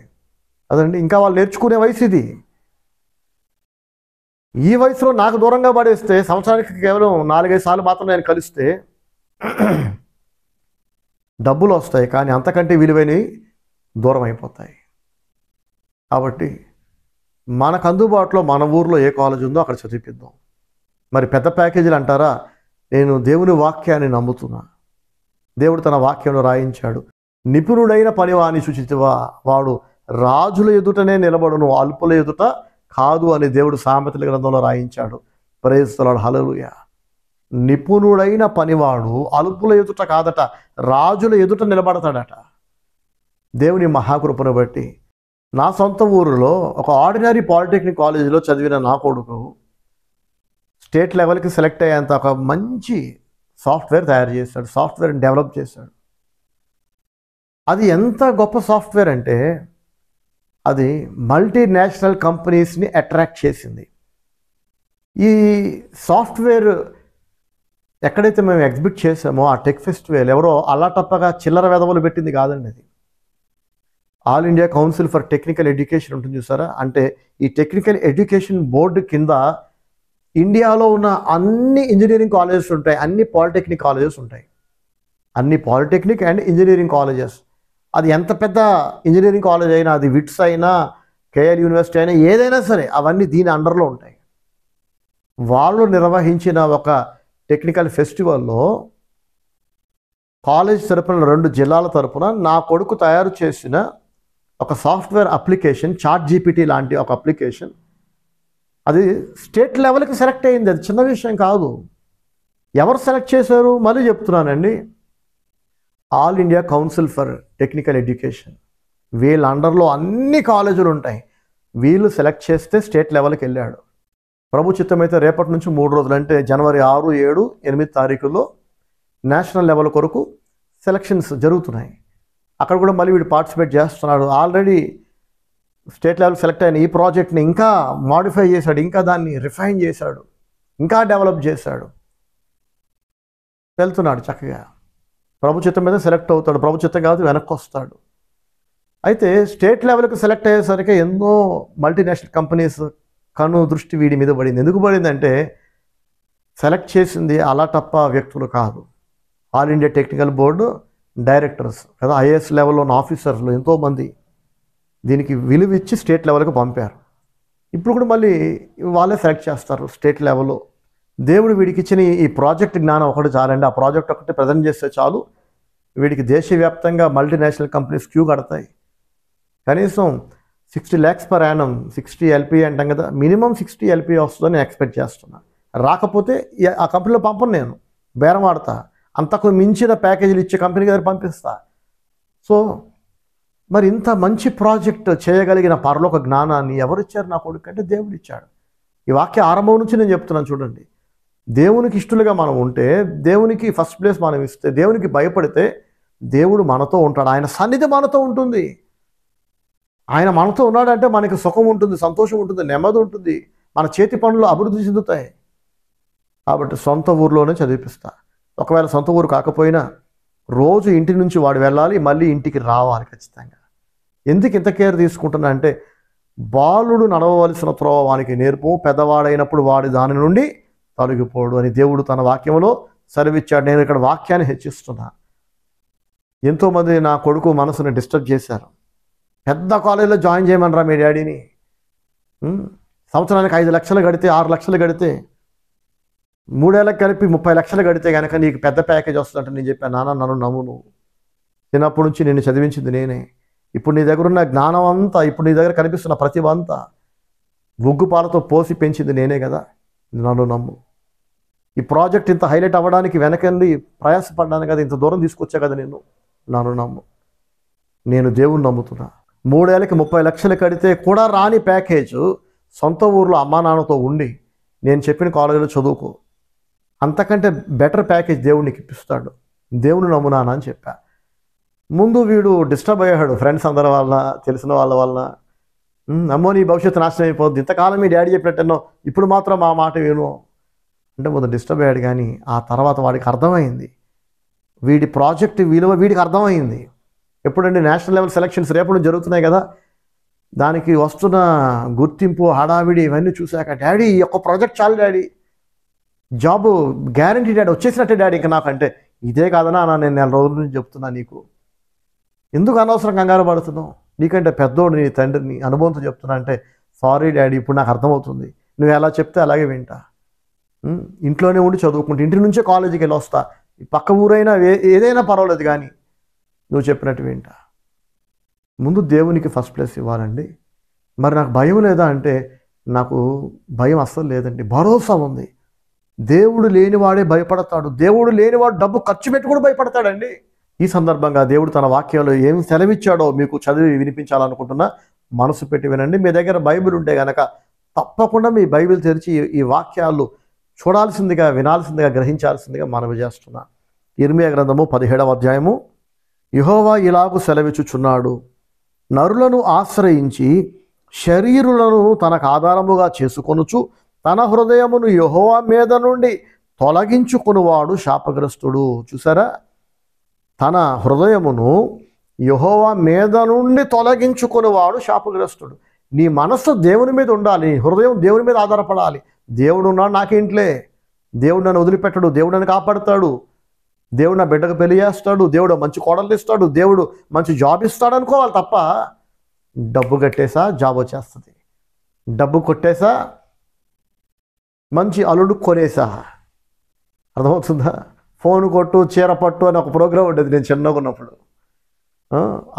అదండి, ఇంకా వాళ్ళు నేర్చుకునే వయసు ఇది. ఈ వయసులో నాకు దూరంగా పడేస్తే సంవత్సరానికి కేవలం 4-5 సార్లు మాత్రం నేను కలిస్తే డబ్బులు వస్తాయి, కానీ అంతకంటే విలువైనవి దూరం అయిపోతాయి. కాబట్టి మనకు అందుబాటులో మన ఊర్లో ఏ కాలేజ్ ఉందో అక్కడ చదివిపిద్దాం. మరి పెద్ద ప్యాకేజీలు అంటారా? నేను దేవుని వాక్యాన్ని నమ్ముతున్నా. దేవుడు తన వాక్యంలో రాయించాడు, నిపుణుడైన పనివాని సూచితివా, వాడు రాజుల ఎదుటనే నిలబడును, అల్పుల ఎదుట కాదు అని దేవుడు సామెతల గ్రంథంలో రాయించాడు. ప్రైజ్ ది లార్డ్, హల్లెలూయా. నిపుణుడైన పనివాడు అల్పుల ఎదుట కాదట, రాజుల ఎదుట నిలబడతాడట. దేవుని మహాకృపను బట్టి నా సొంత ఊరిలో ఒక ఆర్డినరీ పాలిటెక్నిక్ కాలేజీలో చదివిన నా కొడుకు స్టేట్ లెవెల్కి సెలెక్ట్ అయ్యేంత ఒక మంచి సాఫ్ట్వేర్ తయారు చేశాడు, సాఫ్ట్వేర్ని డెవలప్ చేశాడు. అది ఎంత గొప్ప సాఫ్ట్వేర్ అంటే అది మల్టీనేషనల్ కంపెనీస్ని అట్రాక్ట్ చేసింది. ఈ సాఫ్ట్వేర్ ఎక్కడైతే మేము ఎగ్జిబిట్ చేసామో ఆ టెక్ ఫెస్టివల్ ఎవరో అలా తప్పగా చిల్లర వెధవలు పెట్టింది కాదండి. అది all India council for technical education ఉంటుంది చూసారా, అంటే ఈ టెక్నికల్ ఎడ్యుకేషన్ బోర్డు కింద ఇండియాలో ఉన్న అన్ని ఇంజనీరింగ్ కాలేజెస్ ఉంటాయి, అన్ని పాలిటెక్నిక్ కాలేజెస్ ఉంటాయి, అన్ని పాలిటెక్నిక్ అండ్ ఇంజనీరింగ్ కాలేజెస్. అది ఎంత పెద్ద ఇంజనీరింగ్ కాలేజ్ అయినా, అది విట్స్ అయినా, కేఎల్ యూనివర్సిటీ అయినా, ఏదైనా సరే అవన్నీ దీని అండర్లో ఉంటాయి. వాళ్ళు నిర్వహించిన ఒక టెక్నికల్ ఫెస్టివల్లో కాలేజ్ తరపున 2 జిల్లాల తరపున నా కొడుకు తయారు చేసిన ఒక సాఫ్ట్వేర్ అప్లికేషన్, చాట్ జీపీటీ లాంటి ఒక అప్లికేషన్, అది స్టేట్ లెవెల్కి సెలెక్ట్ అయింది. అది చిన్న విషయం కాదు. ఎవరు సెలెక్ట్ చేశారు? మళ్ళీ చెప్తున్నానండి, all India council for technical education. వీళ్ళ అండర్లో అన్ని కాలేజీలు ఉంటాయి. వీళ్ళు సెలెక్ట్ చేస్తే స్టేట్ లెవెల్కి వెళ్ళాడు. ప్రభు చిత్తమైతే రేపటి నుంచి 3 రోజులు, అంటే జనవరి 6, 7, 8 తారీఖుల్లో నేషనల్ లెవెల్ కొరకు సెలక్షన్స్ జరుగుతున్నాయి. అక్కడ కూడా మళ్ళీ వీడు పార్టిసిపేట్ చేస్తున్నాడు. ఆల్రెడీ స్టేట్ లెవెల్ సెలెక్ట్ అయిన ఈ ప్రాజెక్ట్ని ఇంకా మాడిఫై చేశాడు, ఇంకా దాన్ని రిఫైన్ చేశాడు, ఇంకా డెవలప్ చేశాడు. వెళ్తున్నాడు చక్కగా. ప్రభు చిత్తం మీద సెలెక్ట్ అవుతాడు, ప్రభు చిత్తం కాదు వెనక్కి వస్తాడు. అయితే స్టేట్ లెవెల్కి సెలెక్ట్ అయ్యేసరికి ఎన్నో మల్టీనేషనల్ కంపెనీస్ కను దృష్టి వీడి మీద పడింది. ఎందుకు పడిందంటే సెలెక్ట్ చేసింది అలా తప్ప వ్యక్తులు కాదు, all India technical board directors కదా, ఐఏఎస్ లెవెల్లో ఉన్న ఆఫీసర్లు ఎంతోమంది దీనికి విలువ ఇచ్చి స్టేట్ లెవెల్కి పంపారు. ఇప్పుడు కూడా మళ్ళీ వాళ్ళే సెలెక్ట్ చేస్తారు స్టేట్ లెవెల్లో. దేవుడు వీడికి ఇచ్చిన ఈ ప్రాజెక్ట్ జ్ఞానం ఒకటి చాలండి. ఆ ప్రాజెక్ట్ ఒకటి ప్రజెంట్ చేస్తే చాలు, వీడికి దేశవ్యాప్తంగా మల్టీనేషనల్ కంపెనీస్ క్యూ కడతాయి. కనీసం 60 lakhs per annum, 60 LP అంటాం కదా, మినిమం 60 LP వస్తుందని నేను ఎక్స్పెక్ట్ చేస్తున్నా. రాకపోతే ఆ కంపెనీలో పంపను, నేను బేరం ఆడతా, అంతకు మించిన ప్యాకేజీలు ఇచ్చే కంపెనీ దగ్గర పంపిస్తా. సో మరి ఇంత మంచి ప్రాజెక్ట్ చేయగలిగిన పరలోక జ్ఞానాన్ని ఎవరిచ్చారు నా కొడుకు అంటే దేవుడు ఇచ్చాడు. ఈ వాక్య ఆరంభం నుంచి నేను చెప్తున్నాను చూడండి. దేవునికి ఇష్టలుగా మనం ఉంటే, దేవునికి ఫస్ట్ ప్లేస్ మనం ఇస్తే, దేవునికి భయపడితే దేవుడు మనతో ఉంటాడు. ఆయన సన్నిధి మనతో ఉంటుంది. ఆయన మనతో ఉన్నాడంటే మనకి సుఖం ఉంటుంది, సంతోషం ఉంటుంది, నెమ్మది ఉంటుంది, మన చేతి పనులు అభివృద్ధి చెందుతాయి. కాబట్టి సొంత ఊర్లోనే చదివిపిస్తా. ఒకవేళ సొంత ఊరు కాకపోయినా రోజు ఇంటి నుంచి వాడు వెళ్ళాలి, మళ్ళీ ఇంటికి రావాలి ఖచ్చితంగా. ఎందుకు ఇంత కేర్ తీసుకుంటున్నా అంటే, బాలుడు నడవవలసిన త్రోవ వానికి నేర్పు, పెద్దవాడైనప్పుడు వాడి దాని నుండి తొలగిపోడు అని దేవుడు తన వాక్యంలో సెలవిచ్చాడు. నేను ఇక్కడ వాక్యాన్ని హెచ్చిస్తున్నా. ఎంతోమంది నా కొడుకు మనసుని డిస్టర్బ్ చేశారు. పెద్ద కాలేజీలో జాయిన్ చేయమనరా మీ డాడీని, సంవత్సరానికి 5 లక్షలు కడితే, 6 లక్షలు కడితే, 3 ఏళ్ళకి కలిపి 30 లక్షలు కడితే కనుక నీకు పెద్ద ప్యాకేజ్ వస్తుందంటే నేను చెప్పాను, నాన్న నన్ను నమ్ము, నువ్వు చిన్నప్పటి నుంచి నిన్ను చదివించింది నేనే, ఇప్పుడు నీ దగ్గర ఉన్న జ్ఞానం అంతా, ఇప్పుడు నీ దగ్గర కనిపిస్తున్న ప్రతిభ అంతా ఉగ్గుపాలతో పోసి పెంచింది నేనే కదా, నన్ను నమ్ము. ఈ ప్రాజెక్ట్ ఇంత హైలైట్ అవ్వడానికి వెనకండి ప్రయాసపడ్డాను కదా, ఇంత దూరం తీసుకొచ్చా కదా నేను, నన్ను నమ్ము. నేను దేవుణ్ణి నమ్ముతున్నా. 3 ఏళ్ళకి 30 లక్షలు కడితే కూడా రాని ప్యాకేజ్ సొంత ఊర్లో అమ్మా నాన్నతో ఉండి నేను చెప్పిన కాలేజీలో చదువుకో, అంతకంటే బెటర్ ప్యాకేజ్ దేవుడికి ఇప్పిస్తాడు. దేవుని నమ్మునానా అని చెప్పా. ముందు వీడు డిస్టర్బ్ అయ్యాడు ఫ్రెండ్స్ అందరి వల్ల, తెలిసిన వాళ్ళ వల్ల. అమ్మో నీ భవిష్యత్తు నాశనం అయిపోద్ది, ఇంతకాలం మీ డాడీ చెప్పినట్టేనో ఇప్పుడు మాత్రం మా మాట విను అంటే ముందు డిస్టర్బ్ అయ్యాడు. కానీ ఆ తర్వాత వాడికి అర్థమైంది, వీడి ప్రాజెక్ట్ విలువ వీడికి అర్థమైంది. ఎప్పుడండి నేషనల్ లెవెల్ సెలక్షన్స్ రేపు నుంచి జరుగుతున్నాయి కదా, దానికి వస్తున్న గుర్తింపు, హడావిడి ఇవన్నీ చూశాక, డాడీ ఈ ఒక్క ప్రాజెక్ట్ చాలు డాడీ, జాబు గ్యారంటీ డాడీ, వచ్చేసినట్టే డాడీ ఇంకా నాకంటే. ఇదే కాదనా అన్న, నేను నెల రోజుల నుంచి చెప్తున్నా నీకు, ఎందుకు అనవసరం కంగారు పడుతున్నావు, నీకంటే పెద్దోడు నీ తండ్రిని, అనుభవంతో చెప్తున్నా అంటే, సారీ డాడీ ఇప్పుడు నాకు అర్థమవుతుంది, నువ్వు ఎలా చెప్తే అలాగే వింటా. ఇంట్లోనే ఉండి చదువుకుంటా, ఇంటి నుంచే కాలేజీకి వెళ్ళి వస్తా, పక్క ఊరైనా ఏదైనా పర్వాలేదు కానీ నువ్వు చెప్పినట్టు వింటా. ముందు దేవునికి ఫస్ట్ ప్లేస్ ఇవ్వాలండి. మరి నాకు భయం లేదా అంటే, నాకు భయం అస్సలు లేదండి, భరోసా ఉంది. దేవుడు లేనివాడే భయపడతాడు, దేవుడు లేనివాడు డబ్బు ఖర్చు పెట్టి కూడా భయపడతాడండి. ఈ సందర్భంగా దేవుడు తన వాక్యాలు ఏం సెలవిచ్చాడో మీకు చదివి వినిపించాలనుకుంటున్నా, మనసు పెట్టి వినండి. మీ దగ్గర బైబిల్ ఉంటే కనుక తప్పకుండా మీ బైబిల్ తెరిచి ఈ వాక్యాలు చూడాల్సిందిగా, వినాల్సిందిగా, గ్రహించాల్సిందిగా మనవి చేస్తున్నా. ఇర్మియా గ్రంథము 17వ అధ్యాయము. యెహోవా ఇలాగు సెలవిచ్చుచున్నాడు, నరులను ఆశ్రయించి శరీరులను తనకు ఆధారముగా చేసుకొనుచు తన హృదయమును యెహోవా మీద నుండి తొలగించుకునివాడు శాపగ్రస్తుడు. చూసారా, తన హృదయమును యెహోవా మీద నుండి తొలగించుకునివాడు శాపగ్రస్తుడు. నీ మనస్సు దేవుని మీద ఉండాలి, హృదయం దేవుని మీద ఆధారపడాలి. దేవుడు ఉన్నాడు నాకేంట్లే, దేవుడు నన్ను వదిలిపెట్టడు, దేవుడు నన్ను కాపాడుతాడు, దేవుడు నా బిడ్డకు పెళ్లి చేస్తాడు, దేవుడు మంచి కోడలు ఇస్తాడు, దేవుడు మంచి జాబ్ ఇస్తాడు అనుకోవాలి తప్ప, డబ్బు కట్టేసా జాబ్ వచ్చేస్తుంది, డబ్బు కొట్టేసా మంచి అల్లుడు కొనేసా. అర్థమవుతుందా? ఫోన్ కొట్టు చీర పట్టు అని ఒక ప్రోగ్రాం ఉండేది నేను చిన్నగా ఉన్నప్పుడు.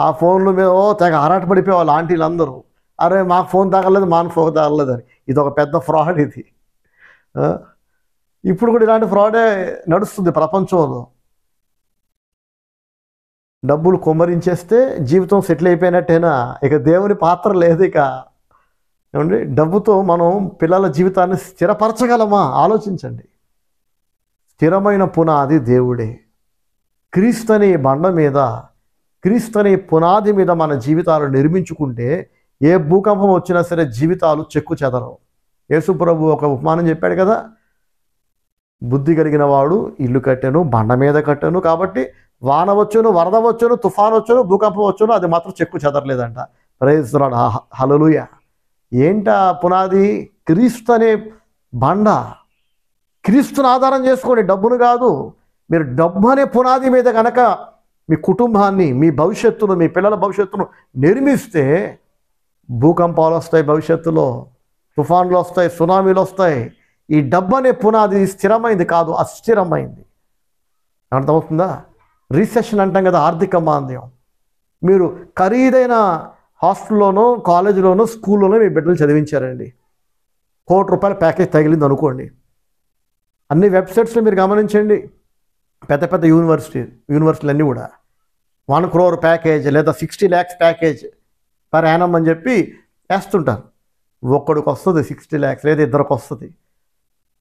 ఆ ఫోన్ల మీద తెగ ఆరాటపడిపోయేవాళ్ళు ఆంటీలు అందరూ, అరే మాకు ఫోన్ తాగలేదు, మాకు ఫోన్ తాగలేదు అని. ఇది ఒక పెద్ద ఫ్రాడ్ ఇది. ఇప్పుడు కూడా ఇలాంటి ఫ్రాడే నడుస్తుంది ప్రపంచంలో. డబ్బులు కొమ్మరించేస్తే జీవితం సెటిల్ అయిపోయినట్టేనా? ఇక దేవుని పాత్ర లేదు ఇక. ఏమండి, డబ్బుతో మనం పిల్లల జీవితాన్ని స్థిరపరచగలమా? ఆలోచించండి. స్థిరమైన పునాది దేవుడే. క్రీస్తుని బండ మీద, క్రీస్తుని పునాది మీద మన జీవితాలు నిర్మించుకుంటే ఏ భూకంపం వచ్చినా సరే జీవితాలు చెక్కు చెదరవు. యేసు ప్రభు ఒక ఉపమానం చెప్పాడు కదా, బుద్ధి కలిగిన వాడు ఇల్లు కట్టాను, బండ మీద కట్టాను, కాబట్టి వాన వచ్చును, వరద వచ్చును, తుఫాను వచ్చును, భూకంపం వచ్చును, అది మాత్రం చెక్కు చెదరలేదంట. ప్రైజ్ ది లార్డ్, హల్లెలూయా. ఏంటా పునాది? క్రీస్తు అనే బండ. క్రీస్తుని ఆధారం చేసుకోండి, డబ్బును కాదు. మీరు డబ్బు అనే పునాది మీద కనుక మీ కుటుంబాన్ని, మీ భవిష్యత్తును, మీ పిల్లల భవిష్యత్తును నిర్మిస్తే భూకంపాలు వస్తాయి, భవిష్యత్తులో తుఫాన్లు వస్తాయి, సునామీలు వస్తాయి. ఈ డబ్బు అనే పునాది స్థిరమైంది కాదు, అస్థిరమైంది. అర్థమవుతుందా? రీసెషన్ అంటాం కదా, ఆర్థిక మాంద్యం. మీరు ఖరీదైన హాస్టల్లోనో, కాలేజీలోనో, స్కూల్లోనో మీ బిడ్డలు చదివించారండి, ₹1,00,00,000 ప్యాకేజ్ తగిలింది అనుకోండి. అన్ని వెబ్సైట్స్లో మీరు గమనించండి, పెద్ద పెద్ద యూనివర్సిటీలు అన్నీ కూడా 1 crore ప్యాకేజ్ లేదా 60 lakhs ప్యాకేజ్ పర్ యానం అని చెప్పి వేస్తుంటారు. ఒక్కడికి వస్తుంది 60 lakhs, లేదా ఇద్దరికి వస్తుంది.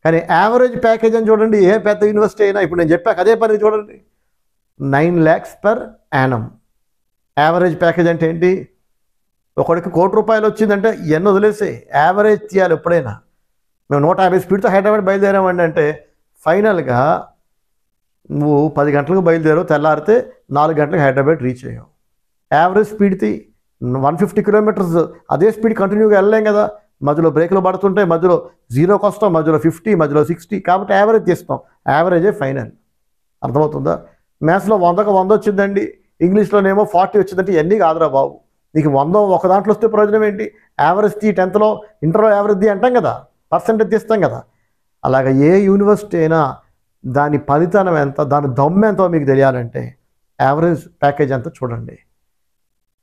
కానీ యావరేజ్ ప్యాకేజ్ అని చూడండి, ఏ పెద్ద యూనివర్సిటీ అయినా, ఇప్పుడు నేను చెప్పాక అదే పని చూడండి, 9 lakhs per annum. Average package అంటే ఏంటి? ఒకడికి ₹1,00,00,000 వచ్చిందంటే ఎన్ని వదిలేసి యావరేజ్ తీయాలి. ఎప్పుడైనా మేము 150 స్పీడ్తో హైదరాబాద్ బయలుదేరామండి అంటే ఫైనల్గా నువ్వు 10 గంటలకు బయలుదేరావు, తెల్లారితే 4 గంటలకు హైదరాబాద్ రీచ్ అయ్యావు. యావరేజ్ స్పీడ్ది 150 kilometers, అదే స్పీడ్ కంటిన్యూగా వెళ్ళలేం కదా, మధ్యలో బ్రేకులు పడుతుంటాయి, మధ్యలో 0కి వస్తాం, మధ్యలో 50, మధ్యలో 60, కాబట్టి యావరేజ్ తీస్తాం. యావరేజే ఫైనల్. అర్థమవుతుందా? మ్యాథ్స్లో 100కి 100 వచ్చిందండి, ఇంగ్లీష్లోనేమో 40 వచ్చిందంటే ఇవన్నీ కాదురా బాబు. నీకు 100 ఒక దాంట్లో వస్తే ప్రయోజనం ఏంటి? యావరేజ్ తీ, 10thలో ఇంటర్లో యావరేజ్ తీ అంటాం కదా, పర్సెంటేజ్ తీస్తాం కదా. అలాగే ఏ యూనివర్సిటీ అయినా దాని ఫలితానం ఎంత, దాని దమ్ము ఎంతో మీకు తెలియాలంటే యావరేజ్ ప్యాకేజ్ ఎంత చూడండి.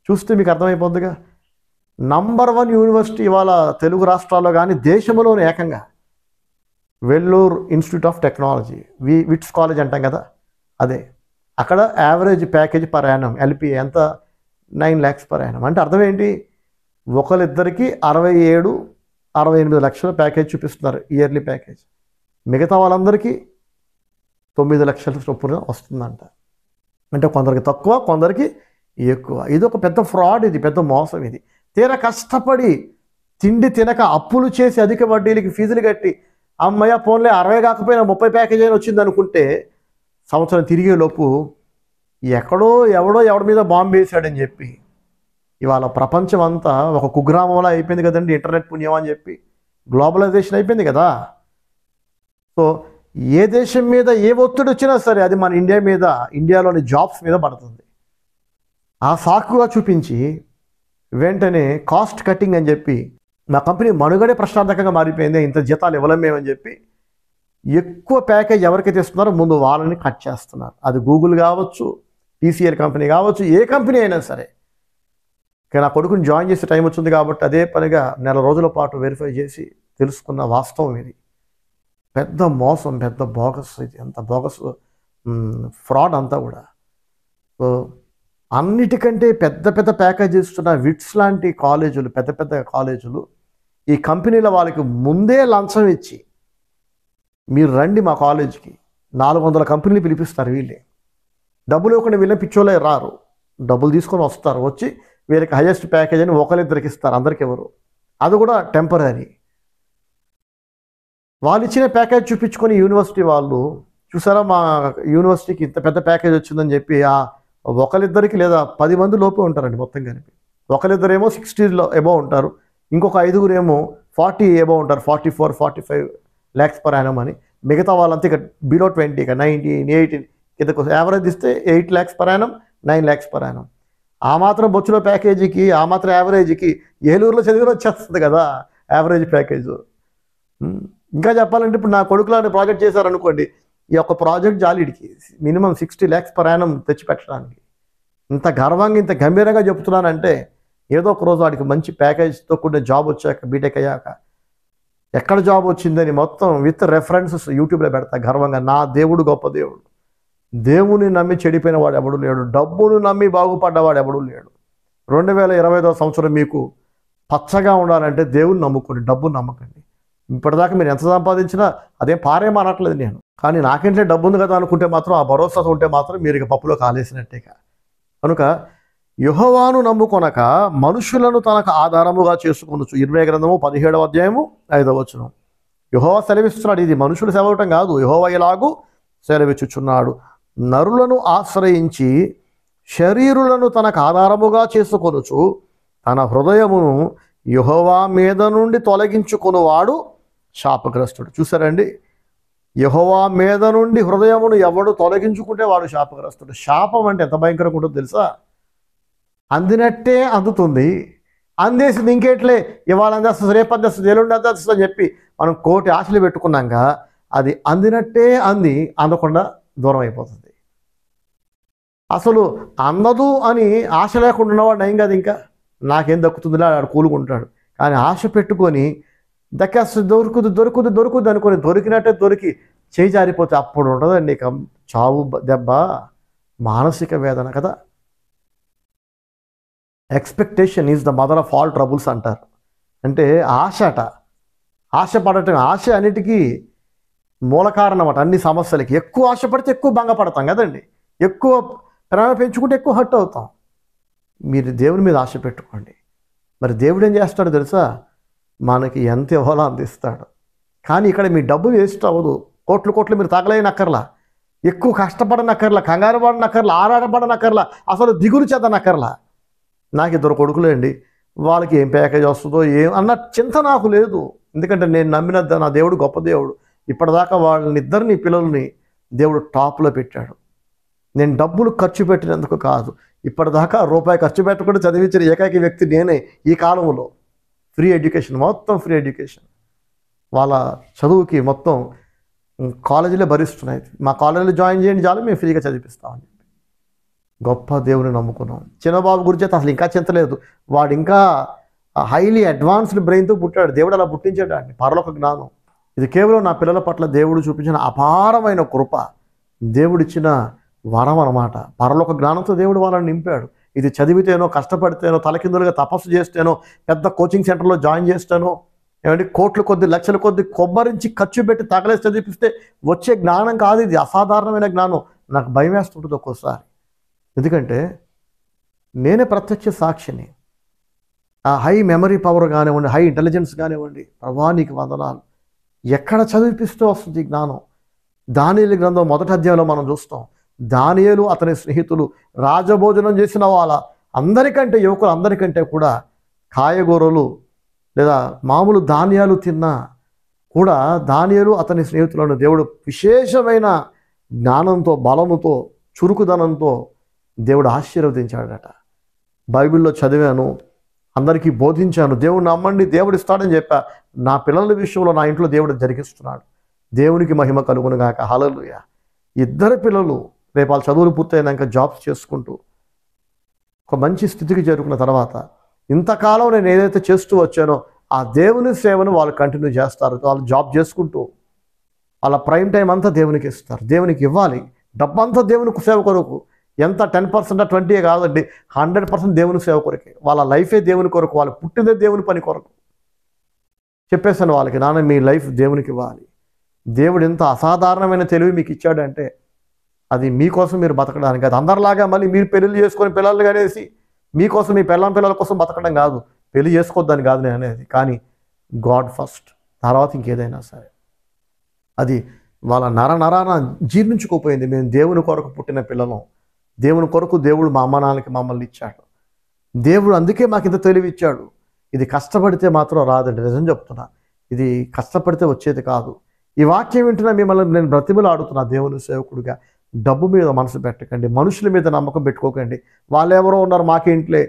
చూస్తే మీకు అర్థమైపోద్దిగా. నంబర్ 1 యూనివర్సిటీ ఇవాళ తెలుగు రాష్ట్రాల్లో కానీ దేశంలోనే ఏకంగా Vellore institute of technology, VITs college అంటాం కదా, అదే. అక్కడ average package per annum LP ఎంత? 9 lakhs per annum. అంటే అర్థం ఏంటి? ఒకరిద్దరికి 67-68 లక్షల ప్యాకేజ్ చూపిస్తున్నారు, ఇయర్లీ ప్యాకేజ్. మిగతా వాళ్ళందరికీ 9 లక్షల చొప్పున వస్తుందంట. అంటే కొందరికి తక్కువ, కొందరికి ఎక్కువ. ఇది ఒక పెద్ద ఫ్రాడ్, ఇది పెద్ద మోసం. ఇది తీరా కష్టపడి తిండి తినక అప్పులు చేసి అధిక వడ్డీలకి ఫీజులు కట్టి అమ్మయ్య ఫోన్లే 60 కాకపోయినా 30 ప్యాకేజ్ అయినా వచ్చింది అనుకుంటే సంవత్సరం తిరిగే లోపు ఎవడి మీద బాంబు వేశాడని చెప్పి ఇవాళ ప్రపంచం అంతా ఒక కుగ్రామంలో అయిపోయింది కదండి, ఇంటర్నెట్ పుణ్యం అని చెప్పి గ్లోబలైజేషన్ అయిపోయింది కదా. సో ఏ దేశం మీద ఏ ఒత్తిడి వచ్చినా సరే అది మన ఇండియా మీద, ఇండియాలోని జాబ్స్ మీద పడుతుంది. ఆ సాకుగా చూపించి వెంటనే కాస్ట్ కటింగ్ అని చెప్పి మా కంపెనీ మనుగడే ప్రశ్నార్థకంగా మారిపోయింది, ఇంత జీతాలు ఇవ్వలేమేమని చెప్పి ఎక్కువ ప్యాకేజ్ ఎవరికైతే ఇస్తున్నారో ముందు వాళ్ళని కట్ చేస్తున్నారు. అది గూగుల్ కావచ్చు, TCL కంపెనీ కావచ్చు, ఏ కంపెనీ అయినా సరే. ఇక నా కొడుకుని జాయిన్ చేసే టైం వచ్చింది కాబట్టి అదే పనిగా నెల రోజుల పాటు వెరిఫై చేసి తెలుసుకున్న వాస్తవం ఇది. పెద్ద మోసం, పెద్ద బోగస్, ఇది ఎంత బోగస్ ఫ్రాడ్ అంతా కూడా. సో అన్నిటికంటే పెద్ద పెద్ద ప్యాకేజ్ ఇస్తున్న విట్స్ లాంటి కాలేజీలు, పెద్ద పెద్ద కాలేజీలు ఈ కంపెనీల వాళ్ళకి ముందే లంచం ఇచ్చి మీరు రండి మా కాలేజీకి, 400 కంపెనీలు పిలిపిస్తారు. వీళ్ళే డబ్బులు ఇవ్వకుండా వీళ్ళే పిచ్చోళ్ళే రారు, డబ్బులు తీసుకొని వస్తారు. వచ్చి వీళ్ళకి హైయెస్ట్ ప్యాకేజ్ అని ఒకరిద్దరికి ఇస్తారు, అందరికి ఎవరు. అది కూడా టెంపరీ. వాళ్ళు ఇచ్చిన ప్యాకేజ్ చూపించుకొని యూనివర్సిటీ వాళ్ళు చూసారా మా యూనివర్సిటీకి ఇంత పెద్ద ప్యాకేజ్ వచ్చిందని చెప్పి ఆ ఒకరిద్దరికి లేదా 10 మంది లోపే ఉంటారండి మొత్తం కలిపి. ఒకరిద్దరేమో 60 అబోవ్ ఉంటారు, ఇంకొక 5గురేమో 40 అబోవ్ ఉంటారు, 44-45 lakhs per annum అని. మిగతా వాళ్ళంతా ఇక బిలో 20, ఇక 19, 18 కిందకు యావరేజ్ ఇస్తే 8 lakhs per annum, 9 lakhs per annum. ఆ మాత్రం బొచ్చులో ప్యాకేజీకి, ఆ మాత్రం యావరేజ్కి ఏలూరులో చదివిన వచ్చేస్తుంది కదా యావరేజ్ ప్యాకేజ్. ఇంకా చెప్పాలంటే ఇప్పుడు నా కొడుకులాంటి ప్రాజెక్ట్ చేశారనుకోండి, ఈ యొక్క ప్రాజెక్ట్ జాలిడికి మినిమం 60 lakhs per annum తెచ్చిపెట్టడానికి. ఇంత గర్వంగా, ఇంత గంభీరంగా చెప్తున్నానంటే ఏదో ఒక రోజు వాడికి మంచి ప్యాకేజ్తో కూడిన జాబ్ వచ్చాక, బీటెక్ అయ్యాక ఎక్కడ జాబ్ వచ్చిందని మొత్తం విత్ రెఫరెన్సెస్ యూట్యూబ్లో పెడతా గర్వంగా. నా దేవుడు గొప్ప దేవుడు, దేవుని నమ్మి చెడిపోయిన వాడు ఎవడు లేడు, డబ్బును నమ్మి బాగుపడ్డవాడు ఎవడు లేడు. 2025వ సంవత్సరం మీకు పచ్చగా ఉండాలంటే దేవుని నమ్ముకోండి, డబ్బును నమ్మకండి. ఇప్పటిదాకా మీరు ఎంత సంపాదించినా అదేం పారేమనట్లేదు నేను, కానీ నాకేంటే డబ్బు ఉంది కదా అనుకుంటే మాత్రం, ఆ భరోసా ఉంటే మాత్రం మీరు ఇక పప్పులో కాలేసినట్టేగా. కనుక యెహోవాను నమ్ముకొనక మనుషులను తనకు ఆధారముగా చేసుకొనొచ్చు. 20 గ్రంథము 17వ అధ్యాయము 5వ వచనం. యెహోవా సెలవిస్తున్నాడు, ఇది మనుషులు సెలవటం కాదు, యెహోవా ఇలాగూ సెలవిచ్చుచున్నాడు, నరులను ఆశ్రయించి శరీరులను తనకు ఆధారముగా చేసుకొనుచు తన హృదయమును యెహోవా మీద నుండి తొలగించుకొనువాడు శాపగ్రస్తుడు. చూసారండి, యెహోవా మీద నుండి హృదయమును ఎవడు తొలగించుకుంటే వాడు శాపగ్రస్తుడు. శాపం అంటే ఎంత భయంకరంగా ఉంటుందో తెలుసా? అందినట్టే అందుతుంది, అందేసింది ఇంకేట్లే, ఇవాళ అందేస్తుంది, రేపు అందేస్తుంది, ఎల్లుండి అందేస్తుంది అని చెప్పి మనం కోటి ఆశలు పెట్టుకున్నాక అది అందినట్టే అందకుండా దూరం అయిపోతుంది. అసలు అందదు అని ఆశ లేకుండా ఉన్నవాడు నయం కాదు, ఇంకా నాకేం దక్కుతుందిలే ఆడు కూలుకుంటాడు. కానీ ఆశ పెట్టుకొని దక్కేస్తుంది, దొరుకుద్ది అనుకొని దొరికినట్టే దొరికి చేయి జారిపోతే అప్పుడు ఉంటుందండి ఇక చావు దెబ్బ, మానసిక వేదన కదా. Expectation is the mother of all troubles అంటారు. అంటే ఆశ పడటం, ఆశ అన్నిటికీ మూల కారణం అట, అన్ని సమస్యలకి. ఎక్కువ ఆశపడితే ఎక్కువ భంగపడతాం కదండి, ఎక్కువ ప్రేమ పెంచుకుంటే ఎక్కువ హర్ట్ అవుతాం. మీరు దేవుని మీద ఆశ పెట్టుకోండి. మరి దేవుడు ఏం చేస్తాడు తెలుసా? మనకి ఎంత ఇవ్వాలో అంత ఇస్తాడు. కానీ ఇక్కడ మీ డబ్బు వేస్ట్ అవ్వదు, కోట్లు మీరు తగలేనక్కర్లా, ఎక్కువ కష్టపడనక్కర్లా, కంగారు పడనక్కర్లా, ఆరాటపడనక్కర్లా, అసలు దిగులు చెందనక్కర్లా. నాకు 2 కొడుకులే అండి, వాళ్ళకి ఏం ప్యాకేజ్ వస్తుందో ఏం అన్న చింత నాకు లేదు. ఎందుకంటే నేను నమ్మిన నా దేవుడు గొప్ప దేవుడు. ఇప్పటిదాకా వాళ్ళనిద్దరిని పిల్లల్ని దేవుడు టాప్లో పెట్టాడు. నేను డబ్బులు ఖర్చు పెట్టినందుకు కాదు, ఇప్పటిదాకా రూపాయి ఖర్చు పెట్టకుండా చదివించిన ఏకైక వ్యక్తి నేనే ఈ కాలంలో. ఫ్రీ ఎడ్యుకేషన్, మొత్తం ఫ్రీ ఎడ్యుకేషన్. వాళ్ళ చదువుకి మొత్తం కాలేజీలే భరిస్తున్నాయి. మా కాలేజీలో జాయిన్ చేయండి చాలు, మేము ఫ్రీగా చదివిస్తామని చెప్పి గొప్ప దేవుని నమ్ముకున్నాం. చిన్నబాబు గురించి అసలు ఇంకా చింతలేదు, వాడు ఇంకా హైలీ అడ్వాన్స్డ్ బ్రెయిన్తో పుట్టాడు. దేవుడు అలా పుట్టించాడు అండి, పరలోక జ్ఞానం. ఇది కేవలం నా పిల్లల పట్ల దేవుడు చూపించిన అపారమైన కృప, దేవుడిచ్చిన వరం అన్నమాట. పరలోక జ్ఞానంతో దేవుడు వాళ్ళని నింపాడు. ఇది చదివితేనో, కష్టపడితేనో, తలకిందులుగా తపస్సు చేస్తేనో, పెద్ద కోచింగ్ సెంటర్లో జాయిన్ చేస్తేనో, ఏమంటే కోట్ల కొద్ది లక్షల కొద్ది కొబ్బరించి ఖర్చు పెట్టి తగలేసి చదివిస్తే వచ్చే జ్ఞానం కాదు ఇది, అసాధారణమైన జ్ఞానం. నాకు భయం వేస్తుంటుంది ఒక్కోసారి, ఎందుకంటే నేనే ప్రత్యక్ష సాక్షిని. ఆ హై మెమరీ పవర్ కానివ్వండి, హై ఇంటెలిజెన్స్ కానివ్వండి, ప్రభా నీకు వందనాలు. ఎక్కడ చదివిపిస్తూ వస్తుంది ఈ జ్ఞానం? దానియేలు గ్రంథం 1వ అధ్యాయంలో మనం చూస్తాం, దానియేలు అతని స్నేహితులు రాజభోజనం చేసిన అందరికంటే యువకులు అందరికంటే కూడా కాయగూరలు లేదా మామూలు ధాన్యాలు తిన్నా కూడా దానియేలు అతని స్నేహితులను దేవుడు విశేషమైన జ్ఞానంతో, బలముతో, చురుకుదనంతో దేవుడు ఆశీర్వదించాడట. బైబిల్లో చదివాను, అందరికీ బోధించాను, దేవుడు నమ్మండి, దేవుడు ఇస్తాడని చెప్పా. నా పిల్లల విషయంలో నా ఇంట్లో దేవుడు జరిగిస్తున్నాడు. దేవునికి మహిమ కలుగునుగాక. హల్లెలూయా. ఇద్దరు పిల్లలు రేపు వాళ్ళ చదువులు పూర్తయినాక జాబ్స్ చేసుకుంటూ ఒక మంచి స్థితికి చేరుకున్న తర్వాత ఇంతకాలం నేను ఏదైతే చేస్తూ వచ్చానో ఆ దేవుని సేవను వాళ్ళు కంటిన్యూ చేస్తారు. వాళ్ళు జాబ్ చేసుకుంటూ వాళ్ళ ప్రైమ్ టైం అంతా దేవునికి ఇస్తారు. దేవునికి ఇవ్వాలి. డబ్బంతా దేవునికి సేవ కొరకు. ఎంత 10% 20 కాదండి, 100% దేవుని సేవ కొరకే. వాళ్ళ లైఫే దేవుని కొరకు, వాళ్ళు పుట్టిందే దేవుని పని కొరకు. చెప్పేశాను వాళ్ళకి, నాన్న మీ లైఫ్ దేవునికి ఇవ్వాలి. దేవుడు ఎంత అసాధారణమైన తెలివి మీకు ఇచ్చాడంటే అది మీకోసం మీరు బతకడానికి. అది అందరిలాగా మళ్ళీ మీరు పెళ్ళిళ్ళు చేసుకొని పిల్లలు అనేసి మీకోసం మీ పిల్లల కోసం బతకడం కాదు. పెళ్లి చేసుకోవద్దని కాదు నేను అనేది, కానీ గాడ్ ఫస్ట్, తర్వాత ఇంకేదైనా సరే. అది వాళ్ళ నరాన జీర్ణించుకోపోయింది. మేము దేవుని కొరకు పుట్టిన పిల్లలం, దేవుని కొరకు దేవుడు మా అమ్మ నాన్నకి మమ్మల్ని ఇచ్చాడు. దేవుడు అందుకే మాకు ఇంత తెలివి ఇచ్చాడు. ఇది కష్టపడితే మాత్రం రాదండి, నిజం చెప్తున్నా. ఇది కష్టపడితే వచ్చేది కాదు. ఈ వాక్యం వింటున్నా మిమ్మల్ని నేను బ్రతిమలాడుతున్నా దేవుని సేవకుడిగా. డబ్బు మీద మనసు పెట్టకండి, మనుషుల మీద నమ్మకం పెట్టుకోకండి. వాళ్ళు ఎవరో ఉన్నారు మాకేంట్లే,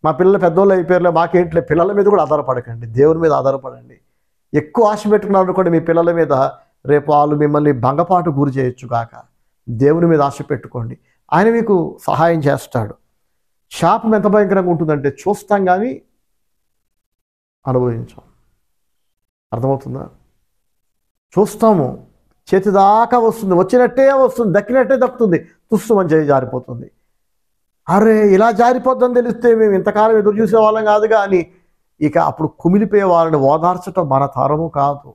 మా పిల్లలు పెద్దోళ్ళు అయిపోయారులే మాకేంట్లే, పిల్లల మీద కూడా ఆధారపడకండి, దేవుని మీద ఆధారపడండి. ఎక్కువ ఆశ పెట్టుకున్నారు అనుకోండి మీ పిల్లల మీద, రేపు వాళ్ళు మిమ్మల్ని భంగపాటు గురి చేయొచ్చు కాక. దేవుని మీద ఆశ పెట్టుకోండి, ఆయన మీకు సహాయం చేస్తాడు. శాపం ఎంత భయంకరంగా ఉంటుందంటే చూస్తాం కానీ అనుభవించాం. అర్థమవుతుందా? చూస్తాము, చేతి దాకా వస్తుంది, వచ్చినట్టే వస్తుంది, దక్కినట్టే దక్కుతుంది, తుస్సుమని చేయి జారిపోతుంది. అరే ఇలా జారిపోద్దని తెలిస్తే మేము ఇంతకాలం ఎదురు చూసేవాళ్ళం కాదు కానీ ఇక అప్పుడు కుమిలిపోయే వాళ్ళని ఓదార్చటం మన తరము కాదు.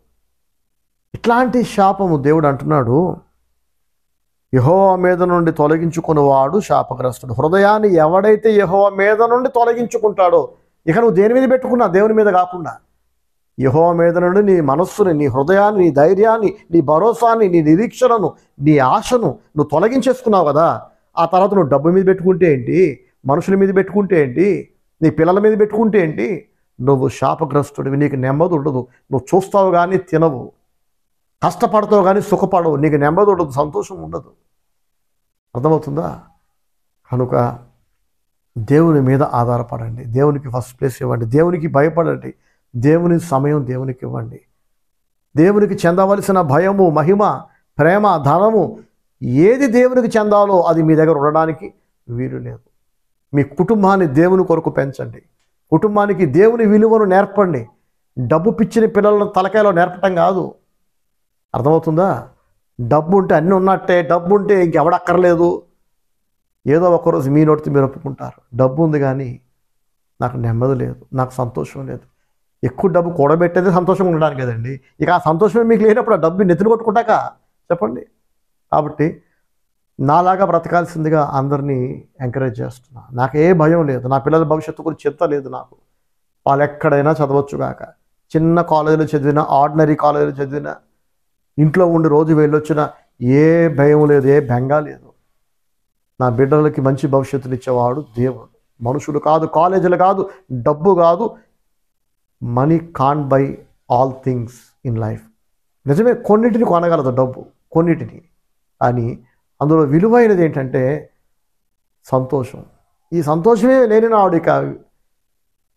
ఇట్లాంటి శాపము దేవుడు అంటున్నాడు, యెహోవా మీద నుండి తొలగించుకునేవాడు శాపగ్రస్తుడు. హృదయాన్ని ఎవడైతే యెహోవా మీద నుండి తొలగించుకుంటాడో, ఇక నువ్వు దేని మీద పెట్టుకున్నా దేవుని మీద కాకుండా యెహోవా మీద నుండి నీ మనస్సుని, నీ హృదయాన్ని, నీ ధైర్యాన్ని, నీ భరోసాని, నీ నిరీక్షణను, నీ ఆశను నువ్వు తొలగించేసుకున్నావు కదా. ఆ తర్వాత నువ్వు డబ్బు మీద పెట్టుకుంటే ఏంటి, మనుషుల మీద పెట్టుకుంటే ఏంటి, నీ పిల్లల మీద పెట్టుకుంటే ఏంటి, నువ్వు శాపగ్రస్తుడివి. నీకు నెమ్మది ఉండదు. నువ్వు చూస్తావు కానీ తినవు, కష్టపడతావు కానీ సుఖపడవు, నీకు నెమ్మది ఉండదు, సంతోషం ఉండదు. అర్థమవుతుందా? కనుక దేవుని మీద ఆధారపడండి, దేవునికి ఫస్ట్ ప్లేస్ ఇవ్వండి, దేవునికి భయపడండి, దేవుని సమయం దేవునికి ఇవ్వండి. దేవునికి చెందవలసిన భయము, మహిమ, ప్రేమ, ధనము ఏది దేవునికి చెందాలో అది మీ దగ్గర ఉండడానికి వీలు లేదు. మీ కుటుంబాన్ని దేవుని కొరకు పెంచండి, కుటుంబానికి దేవుని విలువను నేర్పండి. డబ్బు పిచ్చిన పిల్లలను తలకాయలో నేర్పటం కాదు. అర్థమవుతుందా? డబ్బు ఉంటే అన్నీ ఉన్నట్టే, డబ్బు ఉంటే ఇంకెవడక్కర్లేదు, ఏదో ఒకరోజు మీ నోటితో మీరు ఒప్పుకుంటారు. డబ్బు ఉంది కానీ నాకు నెమ్మది లేదు, నాకు సంతోషం లేదు. ఎక్కువ డబ్బు కూడబెట్టేది సంతోషంగా ఉండడానికి కదండి. ఇక ఆ సంతోషమే మీకు లేనప్పుడు ఆ డబ్బు నెత్తులు కొట్టుకుంటాక చెప్పండి. కాబట్టి నాలాగా బ్రతకాల్సిందిగా అందరినీ ఎంకరేజ్ చేస్తున్నా. నాకు ఏ భయం లేదు, నా పిల్లల భవిష్యత్తు గురించి చింత లేదు నాకు. వాళ్ళు ఎక్కడైనా చదవచ్చుగాక, చిన్న కాలేజీలో చదివినా, ఆర్డినరీ కాలేజీలో చదివినా, ఇంట్లో ఉండి రోజు వెళ్ళొచ్చినా ఏ భయం లేదు, ఏ బెంగా లేదు. నా బిడ్డలకి మంచి భవిష్యత్తుని ఇచ్చేవాడు దేవుడు, మనుషులు కాదు, కాలేజీలు కాదు, డబ్బు కాదు. Money can't by all things in life. నిజమే, కొన్నిటిని కొనగలదు డబ్బు, కొన్నిటిని. కానీ అందులో విలువైనది ఏంటంటే సంతోషం. ఈ సంతోషమే లేని నాడు ఇక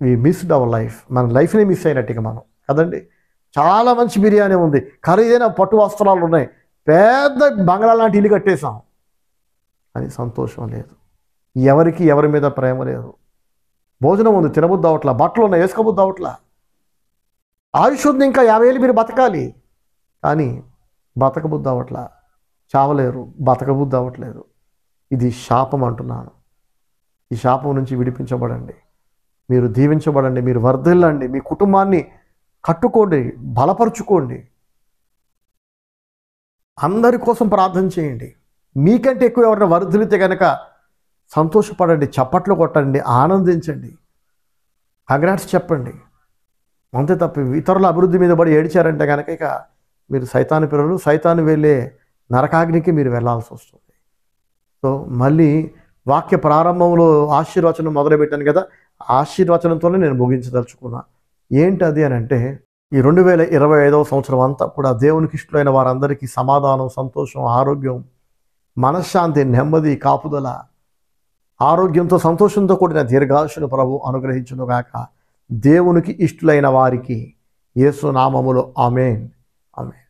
వి మిస్డ్ అవర్ లైఫ్. మన లైఫ్ని మిస్ అయినట్టు ఇక మనం కదండి. చాలా మంచి బిర్యానీ ఉంది, ఖరీదైన పట్టు వస్త్రాలు ఉన్నాయి, పెద్ద బంగ్లా లాంటి ఇల్లు కట్టేశాం, అని సంతోషం లేదు. ఎవరికి ఎవరి మీద ప్రేమ లేదు. భోజనం ఉంది, తినబుద్ధి అవట్లా, బట్టలు ఉన్నాయి, వేసుకోబుద్ధి అవట్లా. ఆయుష్ ఉంది, ఇంకా 50 ఏళ్ళు మీరు బతకాలి, కానీ బతకబుద్ధి అవట్లా. చావలేరు, బతకబుద్ధి అవ్వట్లేదు. ఇది శాపం అంటున్నాను. ఈ శాపం నుంచి విడిపించబడండి, మీరు దీవించబడండి, మీరు వర్ధిల్లండి, మీ కుటుంబాన్ని కట్టుకోండి, బలపరుచుకోండి, అందరి కోసం ప్రార్థన చేయండి. మీకంటే ఎక్కువ ఎవరైనా వర్ధిల్లితే కనుక సంతోషపడండి, చప్పట్లు కొట్టండి, ఆనందించండి, కంగ్రాట్స్ చెప్పండి. అంతే తప్ప ఇతరుల అభివృద్ధి మీద పడి ఏడిచారంటే కనుక ఇక మీరు సైతాను పిల్లలు, సైతాను వెళ్ళే నరకాగ్నికి మీరు వెళ్ళాల్సి వస్తుంది. సో మళ్ళీ వాక్య ప్రారంభంలో ఆశీర్వచనం మొదలుపెట్టాను కదా, ఆశీర్వచనంతోనే నేను ముగించదలుచుకున్నా. ఏంటి అది అని అంటే, ఈ 2025వ సంవత్సరం అంతా కూడా దేవునికి ఇష్టమైన వారందరికీ సమాధానం, సంతోషం, ఆరోగ్యం, మనశ్శాంతి, నెమ్మది, కాపుదల, ఆరోగ్యంతో సంతోషంతో కూడిన దీర్ఘాయుష్ను ప్రభు అనుగ్రహించునుగాక. దేవునికి ఇష్టలైన వారికి యేసు నామములో ఆమేన్. ఆమేన్.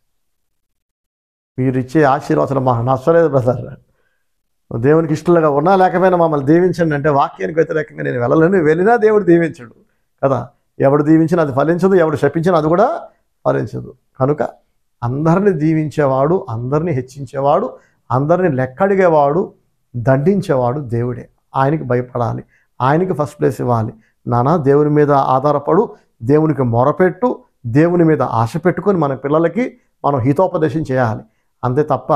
మీరు ఇచ్చే ఆశీర్వచనం మాకు నచ్చలేదు బ్రదర్. దేవునికి ఇష్టలుగా ఉన్నా లేకపోయినా మమ్మల్ని దీవించండి అంటే వాక్యానికి వ్యతిరేకంగా నేను వెళ్ళలేను. వెళ్ళినా దేవుడు దీవించడు కదా. ఎవడు దీవించినా అది ఫలించదు, ఎవడు శపించినా అది కూడా ఫలించదు. కనుక అందరిని దీవించేవాడు, అందరినీ హెచ్చించేవాడు, అందరినీ లెక్కడిగేవాడు, దండించేవాడు దేవుడే. ఆయనకి భయపడాలి, ఆయనకి ఫస్ట్ ప్లేస్ ఇవ్వాలి. నానా దేవుని మీద ఆధారపడు, దేవునికి మొరపెట్టు, దేవుని మీద ఆశ పెట్టుకొని మన పిల్లలకి మనం హితోపదేశం చేయాలి. అంతే తప్ప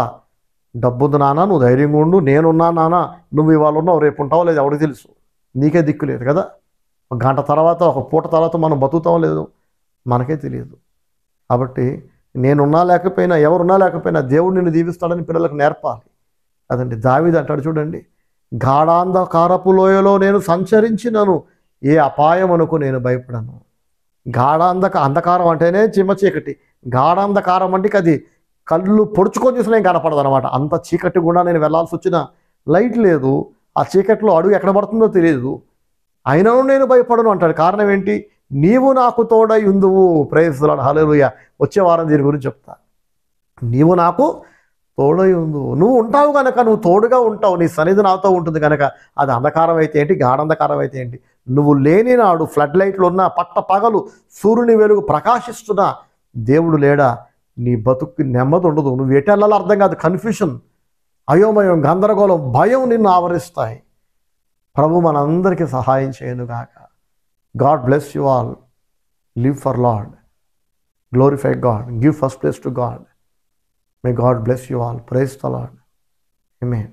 డబ్బుంది నాన్న నువ్వు ధైర్యంగా ఉండు, నేనున్నా నాన్న నువ్వు ఇవాళ ఉన్నావు రేపు ఉంటావో లేదు ఎవరికి తెలుసు, నీకే దిక్కు లేదు కదా. ఒక గంట తర్వాత ఒక పూట తర్వాత మనం బతుకుతామో లేదు మనకే తెలియదు. కాబట్టి నేనున్నా లేకపోయినా ఎవరున్నా లేకపోయినా దేవుడు నిన్ను దీవిస్తాడని పిల్లలకు నేర్పాలి కదండి. దావీదు అంటాడు చూడండి, గాఢాంధకారపు లోయలో నేను సంచరించినను ఏ అపాయమునకు నేను భయపడను. అంధకారం అంటేనే చిమ్మ చీకటి. గాఢాంధకారం అంటే అది కళ్ళు పొడుచుకొని చూసినా ఏం కనపడదు అనమాట. అంత చీకటి గుండా నేను వెళ్ళాల్సి వచ్చిన లైట్ లేదు, ఆ చీకట్లో అడుగు ఎక్కడ పడుతుందో తెలియదు, అయినను నేను భయపడను అంటాడు. కారణం ఏంటి? నీవు నాకు తోడై ఉందువు. ప్రైజ్ ది లార్డ్, హల్లెలూయా. వచ్చే వారం దీని గురించి చెప్తా. నీవు నాకు తోడై ఉందువు. నువ్వు ఉంటావు కనుక, నువ్వు తోడుగా ఉంటావు, నీ సన్నిధి నాతో ఉంటుంది కనుక అది అంధకారం అయితే ఏంటి, గాఢంధకారం అయితే ఏంటి. నువ్వు లేని నాడు ఫ్లడ్ లైట్లు ఉన్నా, పట్ట పగలు సూర్యుని వెలుగు ప్రకాశిస్తున్నా దేవుడు లేడా, నీ బతుక్కి నెమ్మది ఉండదు. నువ్వు ఎటు వెళ్ళాలో అర్థం కాదు. కన్ఫ్యూషన్, అయోమయం, గందరగోళం, భయం నిన్ను ఆవరిస్తాయి. ప్రభు మనందరికీ సహాయం చేయనుగాక. God bless you all. Live for lord, glorify God, give first place to God. May God bless you all. Praise the Lord. Amen.